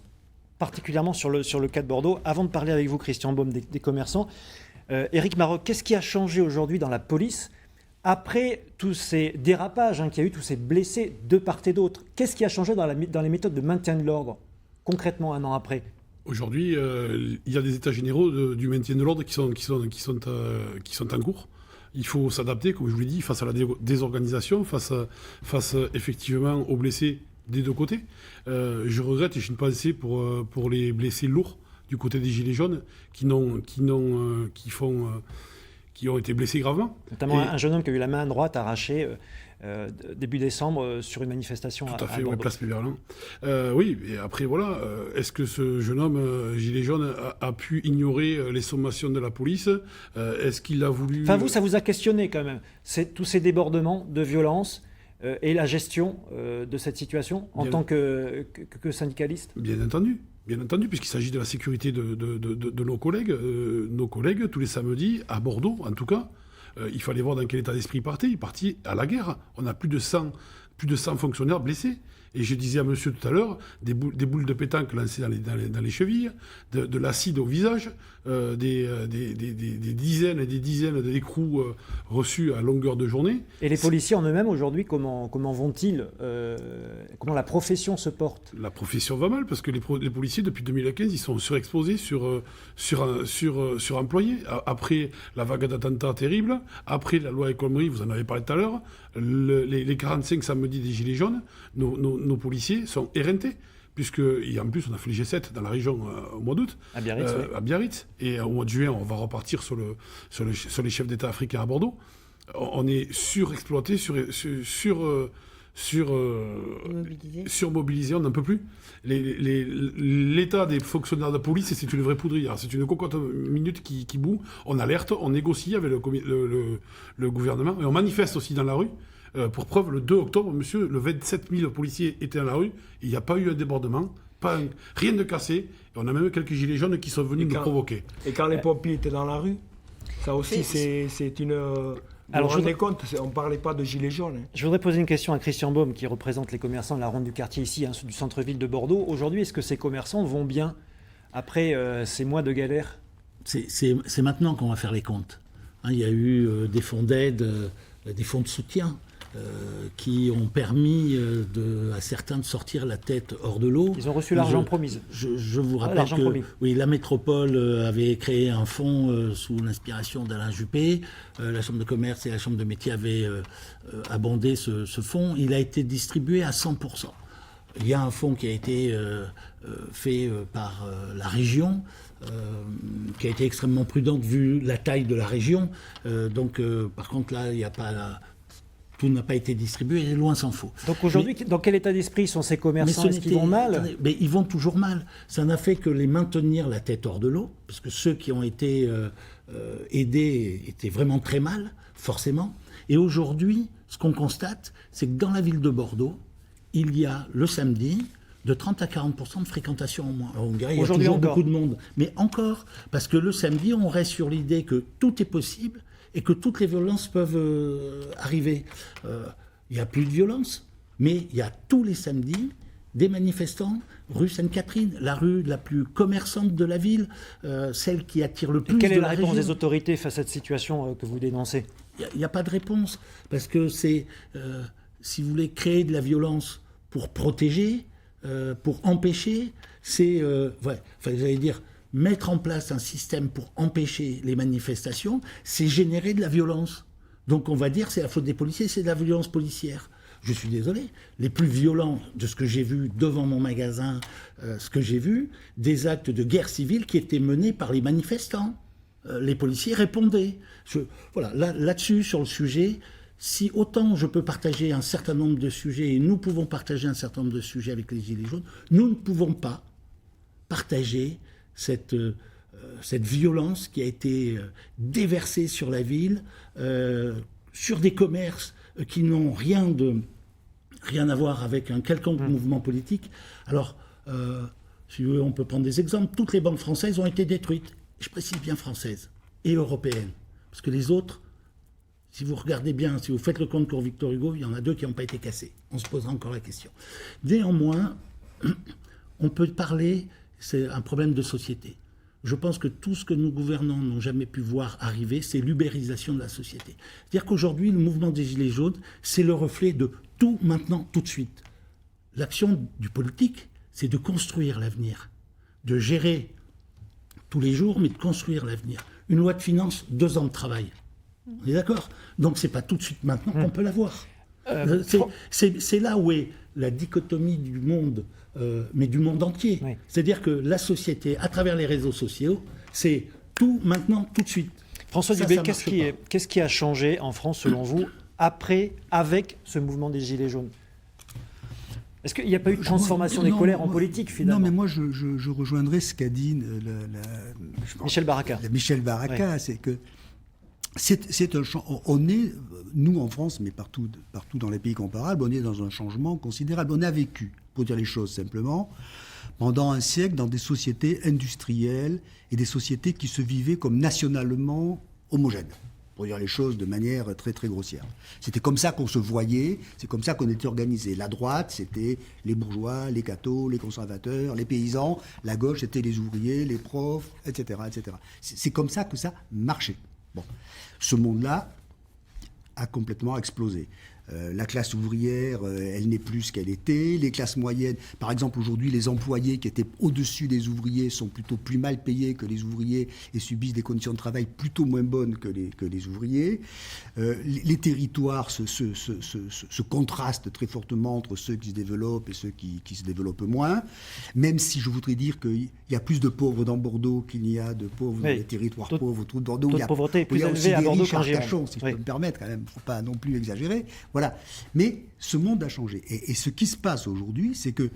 particulièrement sur le cas de Bordeaux. Avant de parler avec vous, Christian Baume, des commerçants, Éric Maroc, qu'est-ce qui a changé aujourd'hui dans la police après tous ces dérapages qu'il y a eu, tous ces blessés de part et d'autre? Qu'est-ce qui a changé dans les méthodes de maintien de l'ordre, concrètement, un an après? Aujourd'hui, il y a des états généraux du maintien de l'ordre qui sont en cours. Il faut s'adapter, comme je vous l'ai dit, face à la désorganisation, face effectivement aux blessés des deux côtés. Je regrette et j'ai une pensée pour les blessés lourds du côté des Gilets jaunes qui ont été blessés gravement. Notamment un jeune homme qui a eu la main droite arrachée début décembre sur une manifestation à Bordeaux. Bordeaux. Place Péberlin. Oui, et après voilà, est-ce que ce jeune homme Gilet jaune a pu ignorer les sommations de la police? Est-ce qu'il a voulu... Enfin vous, ça vous a questionné quand même, tous ces débordements de violence et la gestion de cette situation en tant que syndicaliste? Bien entendu, puisqu'il s'agit de la sécurité de nos collègues, tous les samedis, à Bordeaux en tout cas. Il fallait voir dans quel état d'esprit ils partaient à la guerre. On a plus de 100 fonctionnaires blessés. Et je disais à monsieur tout à l'heure, des boules de pétanque lancées dans les chevilles, de l'acide au visage, des dizaines et des dizaines d'écrous reçus à longueur de journée. Et les policiers en eux-mêmes aujourd'hui, comment vont-ils comment la profession se porte? La profession va mal parce que les policiers depuis 2015 ils sont surexposés, suremployés. Après la vague d'attentats terribles, après la loi El Khomri, vous en avez parlé tout à l'heure, les 45 samedis des Gilets jaunes, nos policiers sont éreintés. Puisqu'en plus, on a fait le G7 dans la région au mois d'août, à Biarritz. Et au mois de juin, on va repartir sur les chefs d'État africains à Bordeaux. On est surexploité, surmobilisé, on n'en peut plus. L'état des fonctionnaires de police, c'est une vraie poudrière. C'est une cocotte minute qui bout. On alerte, on négocie avec le gouvernement et on manifeste aussi dans la rue. Pour preuve, le 2 octobre, monsieur, le 27 000 policiers étaient dans la rue. Il n'y a pas eu un débordement, rien de cassé. Et on a même quelques gilets jaunes qui sont venus nous provoquer. Et quand les pompiers étaient dans la rue, ça aussi, c'est une... Alors, vous vous rendez compte, on ne parlait pas de gilets jaunes. Je voudrais poser une question à Christian Baume, qui représente les commerçants de la ronde du quartier ici, du centre-ville de Bordeaux. Aujourd'hui, est-ce que ces commerçants vont bien après ces mois de galère? C'est maintenant qu'on va faire les comptes. Il y a eu des fonds d'aide, des fonds de soutien. qui ont permis à certains de sortir la tête hors de l'eau. Ils ont reçu l'argent promis. Je vous rappelle que oui, la métropole avait créé un fonds sous l'inspiration d'Alain Juppé. La Chambre de commerce et la Chambre de métier avaient abondé ce fonds. Il a été distribué à 100%. Il y a un fonds qui a été fait par la région, qui a été extrêmement prudente vu la taille de la région. Par contre, là, il n'y a pas... Tout n'a pas été distribué, et loin s'en faut. Donc aujourd'hui, dans quel état d'esprit sont ces commerçants? Est-ce qu'ils vont mal? Mais ils vont toujours mal. Ça n'a fait que les maintenir la tête hors de l'eau, parce que ceux qui ont été aidés étaient vraiment très mal, forcément. Et aujourd'hui, ce qu'on constate, c'est que dans la ville de Bordeaux, il y a le samedi de 30 à 40% de fréquentation en moins. Alors on dirait qu'il y a toujours beaucoup de monde. Mais encore, parce que le samedi, on reste sur l'idée que tout est possible et que toutes les violences peuvent arriver. Il n'y a plus de violence, mais il y a tous les samedis des manifestants, rue Sainte-Catherine, la rue la plus commerçante de la ville, celle qui attire le plus de la région. Quelle est la réponse des autorités face à cette situation que vous dénoncez? Il n'y a pas de réponse, parce que c'est, si vous voulez, créer de la violence pour protéger, pour empêcher, c'est, j'allais dire, mettre en place un système pour empêcher les manifestations, c'est générer de la violence. Donc on va dire c'est la faute des policiers, c'est de la violence policière. Je suis désolé, les plus violents de ce que j'ai vu devant mon magasin, ce que j'ai vu, des actes de guerre civile qui étaient menés par les manifestants. Les policiers répondaient. Là-dessus, sur le sujet, si autant je peux partager un certain nombre de sujets, et nous pouvons partager un certain nombre de sujets avec les Gilets jaunes, nous ne pouvons pas partager cette violence qui a été déversée sur la ville, sur des commerces qui n'ont rien à voir avec un quelconque mouvement politique. Alors, si vous voulez, on peut prendre des exemples. Toutes les banques françaises ont été détruites. Je précise bien françaises et européennes. Parce que les autres, si vous regardez bien, si vous faites le compte pour Victor Hugo, il y en a 2 qui n'ont pas été cassés. On se posera encore la question. Néanmoins, on peut parler, c'est un problème de société. Je pense que tout ce que nos gouvernants n'ont jamais pu voir arriver, c'est l'ubérisation de la société. C'est-à-dire qu'aujourd'hui, le mouvement des Gilets jaunes, c'est le reflet de tout maintenant, tout de suite. L'action du politique, c'est de construire l'avenir, de gérer tous les jours, mais de construire l'avenir. Une loi de finances, 2 ans de travail. On est d'accord? Donc c'est pas tout de suite maintenant qu'on peut l'avoir. C'est là où est la dichotomie du monde, mais du monde entier. Oui. C'est-à-dire que la société, à travers les réseaux sociaux, c'est tout maintenant, tout de suite. François Dubé, qu'est-ce qui a changé en France, selon vous, avec ce mouvement des Gilets jaunes? Est-ce qu'il n'y a pas eu de transformation des colères en politique, finalement? Non, mais moi, je rejoindrai ce qu'a dit Michel Baraka. Michel Baraka, c'est que on est, nous en France, mais partout dans les pays comparables, on est dans un changement considérable. On a vécu, pour dire les choses simplement, pendant un siècle dans des sociétés industrielles et des sociétés qui se vivaient comme nationalement homogènes, pour dire les choses de manière très très grossière. C'était comme ça qu'on se voyait, c'est comme ça qu'on était organisé. La droite, c'était les bourgeois, les cathos, les conservateurs, les paysans. La gauche, c'était les ouvriers, les profs, etc. etc. C'est comme ça que ça marchait. Bon, ce monde-là a complètement explosé. La classe ouvrière, elle n'est plus ce qu'elle était. Les classes moyennes, par exemple aujourd'hui, les employés qui étaient au-dessus des ouvriers sont plutôt plus mal payés que les ouvriers et subissent des conditions de travail plutôt moins bonnes que les ouvriers. Les territoires se contrastent très fortement entre ceux qui se développent et ceux qui se développent moins. Même si je voudrais dire qu'il y a plus de pauvres dans Bordeaux qu'il n'y a de pauvres dans les territoires pauvres autour de Bordeaux. La pauvreté est plus élevée à Bordeaux qu'en Gironde. Si je peux me permettre, quand même, il ne faut pas non plus exagérer. Voilà. Mais ce monde a changé. Et ce qui se passe aujourd'hui, c'est que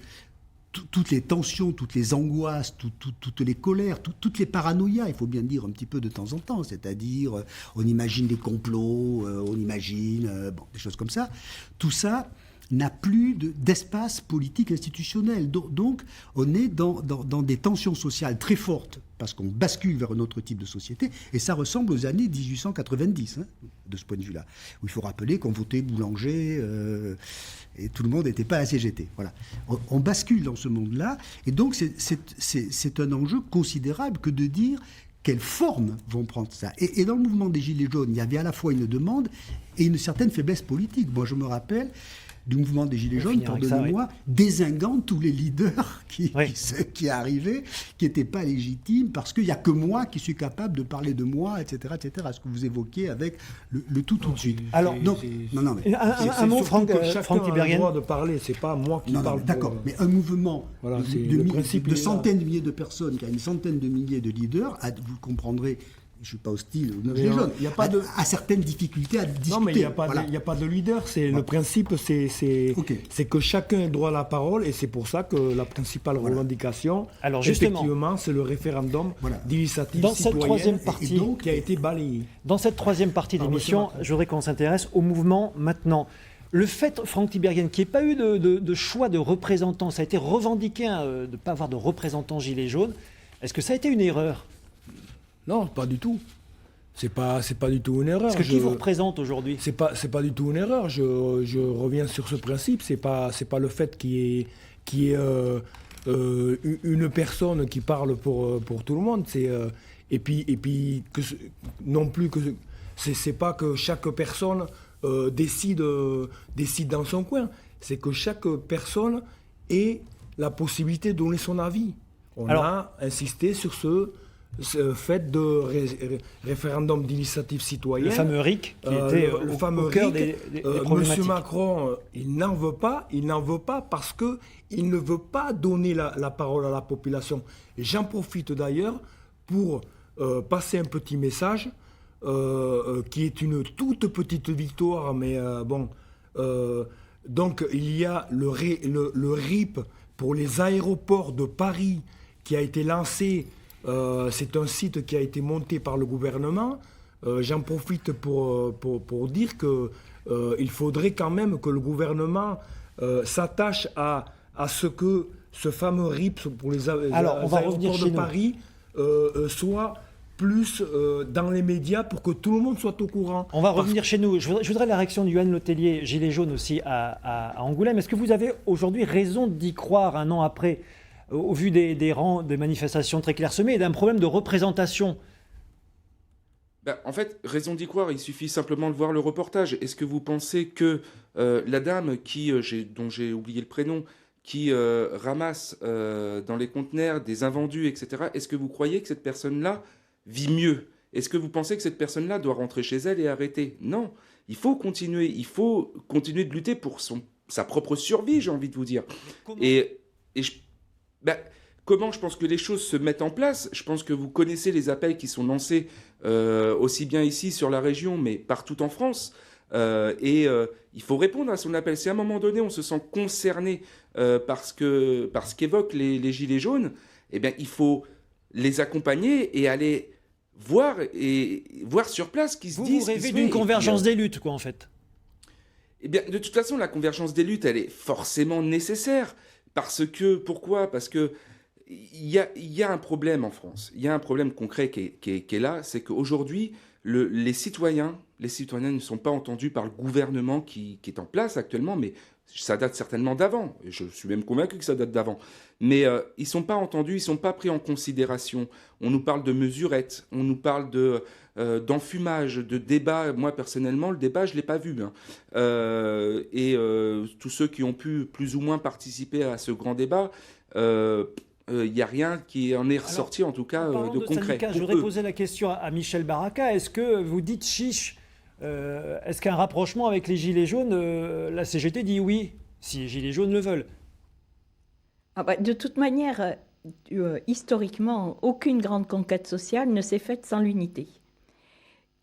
toutes les tensions, toutes les angoisses, toutes les colères, toutes les paranoïas, il faut bien dire un petit peu de temps en temps, c'est-à-dire on imagine des complots, on imagine des choses comme ça, tout ça n'a plus d'espace politique institutionnel. Donc on est dans des tensions sociales très fortes, parce qu'on bascule vers un autre type de société, et ça ressemble aux années 1890, de ce point de vue-là, où il faut rappeler qu'on votait Boulanger, et tout le monde n'était pas à la CGT. Voilà. On bascule dans ce monde-là, et donc c'est un enjeu considérable que de dire quelles formes vont prendre ça. Et dans le mouvement des Gilets jaunes, il y avait à la fois une demande et une certaine faiblesse politique. Moi, je me rappelle du mouvement des Gilets jaunes, pardonnez-moi, dézinguant tous les leaders qui arrivaient, qui n'étaient pas légitimes, parce qu'il n'y a que moi qui suis capable de parler de moi, etc., etc., ce que vous évoquiez avec le tout de suite. Alors, un mot, Franck Tiberghien. A le droit de parler, c'est pas moi qui parle. D'accord, mais un mouvement de centaines de milliers de personnes, qui a une centaine de milliers de leaders, vous comprendrez. Je ne suis pas hostile aux Gilets jaunes. Il n'y a pas à certaines difficultés à discuter. Non, mais il n'y a pas de leader. Le principe, c'est que chacun ait droit à la parole, et c'est pour ça que la principale revendication, effectivement, c'est le référendum d'initiative citoyenne qui a été balayé. Dans cette troisième partie d'émission, je voudrais qu'on s'intéresse au mouvement maintenant. Le fait, Franck Tiberghien, qu'il n'y ait pas eu de choix de représentants, ça a été revendiqué de ne pas avoir de représentants Gilets jaunes. Est-ce que ça a été une erreur ? Non, pas du tout. C'est pas du tout une erreur. Parce que qui vous représente aujourd'hui ? C'est pas du tout une erreur. Je reviens sur ce principe. C'est pas le fait qu'il y ait une personne qui parle pour tout le monde. Et puis que non plus que c'est pas que chaque personne décide dans son coin. C'est que chaque personne ait la possibilité de donner son avis. On a insisté sur ce fait de référendum d'initiative citoyenne. Le fameux RIC qui était au cœur des problématiques. Monsieur Macron, il n'en veut pas parce qu'il ne veut pas donner la parole à la population. Et j'en profite d'ailleurs pour passer un petit message qui est une toute petite victoire, mais bon. Donc il y a le RIP pour les aéroports de Paris qui a été lancé. C'est un site qui a été monté par le gouvernement. J'en profite pour dire qu'il faudrait quand même que le gouvernement s'attache à ce que ce fameux RIP pour les aéroports de Paris soit plus dans les médias pour que tout le monde soit au courant. On va revenir chez nous. Je voudrais la réaction de Yohann Letellier, Gilets jaunes aussi à Angoulême. Est-ce que vous avez aujourd'hui raison d'y croire un an après, au vu des rangs des manifestations très clairsemées et d'un problème de représentation ? En fait, raison d'y croire, il suffit simplement de voir le reportage. Est-ce que vous pensez que la dame dont j'ai oublié le prénom, qui ramasse dans les conteneurs des invendus, etc., est-ce que vous croyez que cette personne-là vit mieux ? Est-ce que vous pensez que cette personne-là doit rentrer chez elle et arrêter ? Non, il faut continuer de lutter pour sa propre survie, j'ai envie de vous dire. Comment je pense que les choses se mettent en place ? Je pense que vous connaissez les appels qui sont lancés aussi bien ici sur la région, mais partout en France. Il faut répondre à son appel. Si à un moment donné, on se sent concerné par ce qu'évoquent les Gilets jaunes, eh bien, il faut les accompagner et aller voir sur place ce qui se dit. Vous rêvez d'une convergence des luttes, quoi, en fait. Eh bien, de toute façon, la convergence des luttes, elle est forcément nécessaire. Pourquoi ? Parce que il y a un problème en France. Il y a un problème concret qui est là, c'est qu'aujourd'hui, les citoyens ne sont pas entendus par le gouvernement qui est en place actuellement, mais ça date certainement d'avant. Je suis même convaincu que ça date d'avant. Mais ils ne sont pas entendus, ils ne sont pas pris en considération. On nous parle de mesurettes, on nous parle d'enfumage, de débat. Moi, personnellement, le débat, je ne l'ai pas vu. Tous ceux qui ont pu plus ou moins participer à ce grand débat, il n'y a rien qui en est ressorti, en tout cas, de concret. Je voudrais poser la question à Michel Baraka. Est-ce que vous dites chiche ? Est-ce qu'un rapprochement avec les Gilets jaunes, la CGT dit oui, si les Gilets jaunes le veulent ? De toute manière, historiquement, aucune grande conquête sociale ne s'est faite sans l'unité.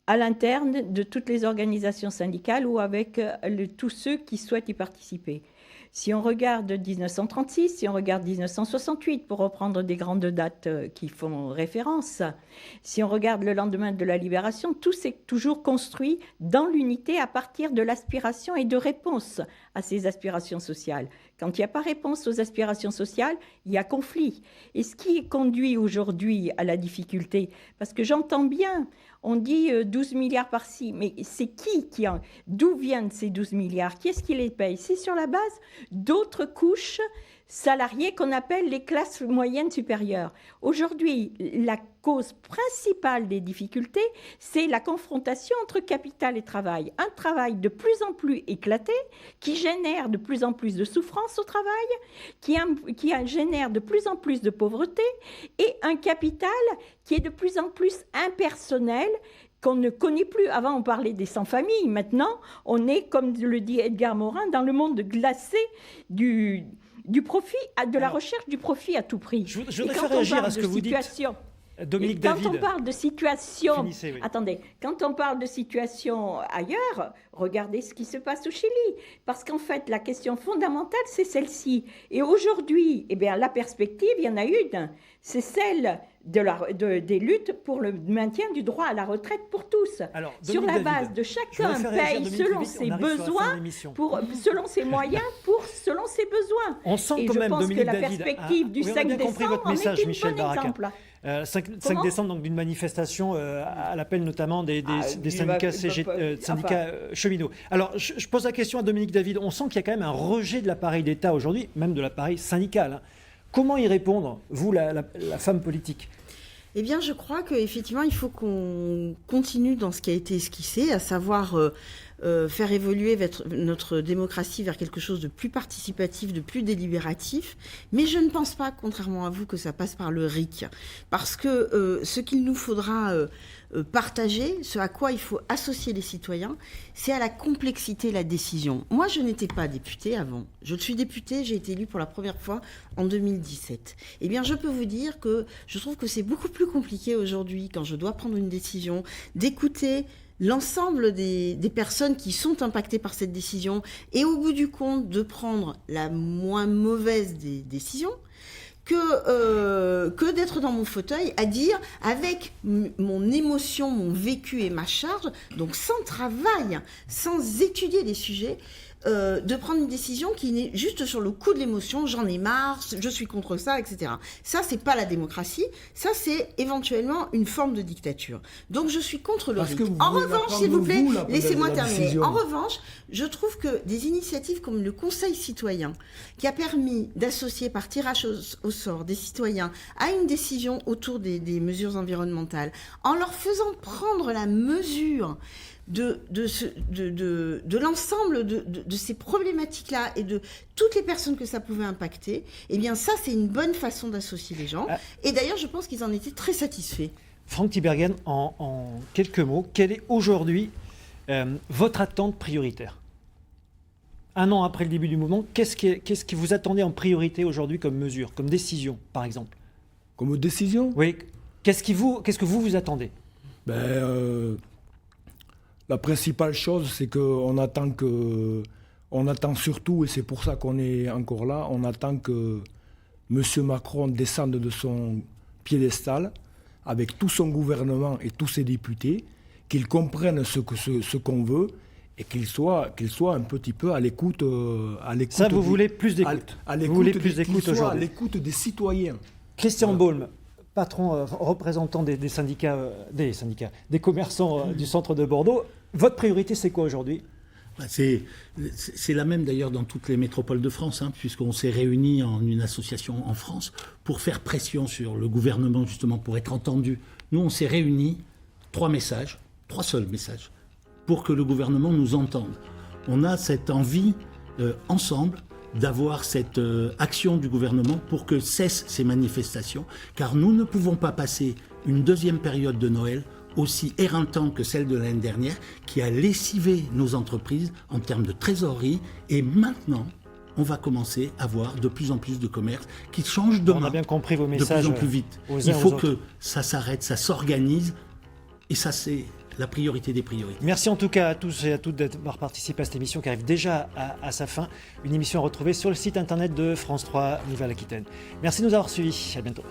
À l'interne de toutes les organisations syndicales ou avec tous ceux qui souhaitent y participer. Si on regarde 1936, si on regarde 1968, pour reprendre des grandes dates qui font référence, si on regarde le lendemain de la Libération, tout s'est toujours construit dans l'unité à partir de l'aspiration et de réponse à ces aspirations sociales. Quand il n'y a pas réponse aux aspirations sociales, il y a conflit. Et ce qui conduit aujourd'hui à la difficulté, parce que j'entends bien, on dit 12 milliards par-ci, mais c'est d'où viennent ces 12 milliards ? Qui est-ce qui les paye ? C'est sur la base d'autres couches salariés qu'on appelle les classes moyennes supérieures. Aujourd'hui, la cause principale des difficultés, c'est la confrontation entre capital et travail. Un travail de plus en plus éclaté, qui génère de plus en plus de souffrance au travail, qui génère de plus en plus de pauvreté, et un capital qui est de plus en plus impersonnel, qu'on ne connaît plus. Avant, on parlait des sans-familles. Maintenant, on est, comme le dit Edgar Morin, dans le monde glacé du profit, de la recherche du profit à tout prix. Je voudrais faire réagir à ce que vous dites. Dominique David. Quand on parle de situation, Finissez, oui. Attendez, quand on parle de situation ailleurs, regardez ce qui se passe au Chili. Parce qu'en fait, la question fondamentale, c'est celle-ci. Et aujourd'hui, eh bien, la perspective, il y en a une. C'est celle des luttes pour le maintien du droit à la retraite pour tous. Alors, sur la base de chacun paye selon ses besoins, selon ses moyens, selon ses besoins. On sent et quand je même, pense Dominique que la David, perspective du 5 décembre en est un bon exemple. 5 décembre, donc d'une manifestation à l'appel notamment des syndicats, syndicats cheminots. Alors, je pose la question à Dominique David. On sent qu'il y a quand même un rejet de l'appareil d'État aujourd'hui, même de l'appareil syndical, hein. Comment y répondre, vous, la femme politique ? Eh bien, je crois qu'effectivement, il faut qu'on continue dans ce qui a été esquissé, à savoir faire évoluer notre démocratie vers quelque chose de plus participatif, de plus délibératif. Mais je ne pense pas, contrairement à vous, que ça passe par le RIC. Parce que ce qu'il nous faudra partager, ce à quoi il faut associer les citoyens, c'est à la complexité de la décision. Moi, je n'étais pas députée avant. Je suis députée, j'ai été élue pour la première fois en 2017. Eh bien, je peux vous dire que je trouve que c'est beaucoup plus compliqué aujourd'hui, quand je dois prendre une décision, d'écouter l'ensemble des personnes qui sont impactées par cette décision et au bout du compte, de prendre la moins mauvaise des décisions, que d'être dans mon fauteuil à dire avec mon émotion, mon vécu et ma charge, donc sans travail, sans étudier les sujets, de prendre une décision qui n'est juste sur le coup de l'émotion, j'en ai marre, je suis contre ça, etc. Ça, c'est pas la démocratie, ça, c'est éventuellement une forme de dictature. Donc, je suis contre le RIC. En revanche, s'il vous plaît, laissez-moi terminer. En revanche, je trouve que des initiatives comme le Conseil citoyen, qui a permis d'associer par tirage au sort des citoyens à une décision autour des mesures environnementales, en leur faisant prendre la mesure de l'ensemble de ces problématiques-là et de toutes les personnes que ça pouvait impacter, eh bien ça, c'est une bonne façon d'associer les gens. Et d'ailleurs, je pense qu'ils en étaient très satisfaits. Franck Tiberghien, en quelques mots, quelle est aujourd'hui votre attente prioritaire ? Un an après le début du mouvement, qu'est-ce que vous attendez en priorité aujourd'hui comme mesure, comme décision, par exemple ? Comme décision ? Oui. Qu'est-ce que vous attendez ? La principale chose, c'est qu'on attend surtout, et c'est pour ça qu'on est encore là, on attend que M. Macron descende de son piédestal avec tout son gouvernement et tous ses députés, qu'il comprenne ce qu'on veut et qu'il soit un petit peu à l'écoute. Ça, vous voulez plus d'écoute. Vous voulez plus d'écoute aujourd'hui. À l'écoute des citoyens. Christian Baulme, patron, représentant des commerçants du centre de Bordeaux. Votre priorité, c'est quoi aujourd'hui ? C'est la même d'ailleurs dans toutes les métropoles de France, hein, puisqu'on s'est réunis en une association en France pour faire pression sur le gouvernement, justement, pour être entendu. Nous, on s'est réunis, 3 seuls messages, pour que le gouvernement nous entende. On a cette envie, ensemble, d'avoir cette action du gouvernement pour que cessent ces manifestations, car nous ne pouvons pas passer une deuxième période de Noël aussi éreintante que celle de l'année dernière, qui a lessivé nos entreprises en termes de trésorerie. Et maintenant, on va commencer à voir de plus en plus de commerces qui changent de main. On a bien compris vos messages. De plus en plus vite. Il faut que ça s'arrête, ça s'organise. Et ça, c'est la priorité des priorités. Merci en tout cas à tous et à toutes d'avoir participé à cette émission qui arrive déjà à sa fin. Une émission à retrouver sur le site internet de France 3 Nouvelle-Aquitaine. Merci de nous avoir suivis. À bientôt.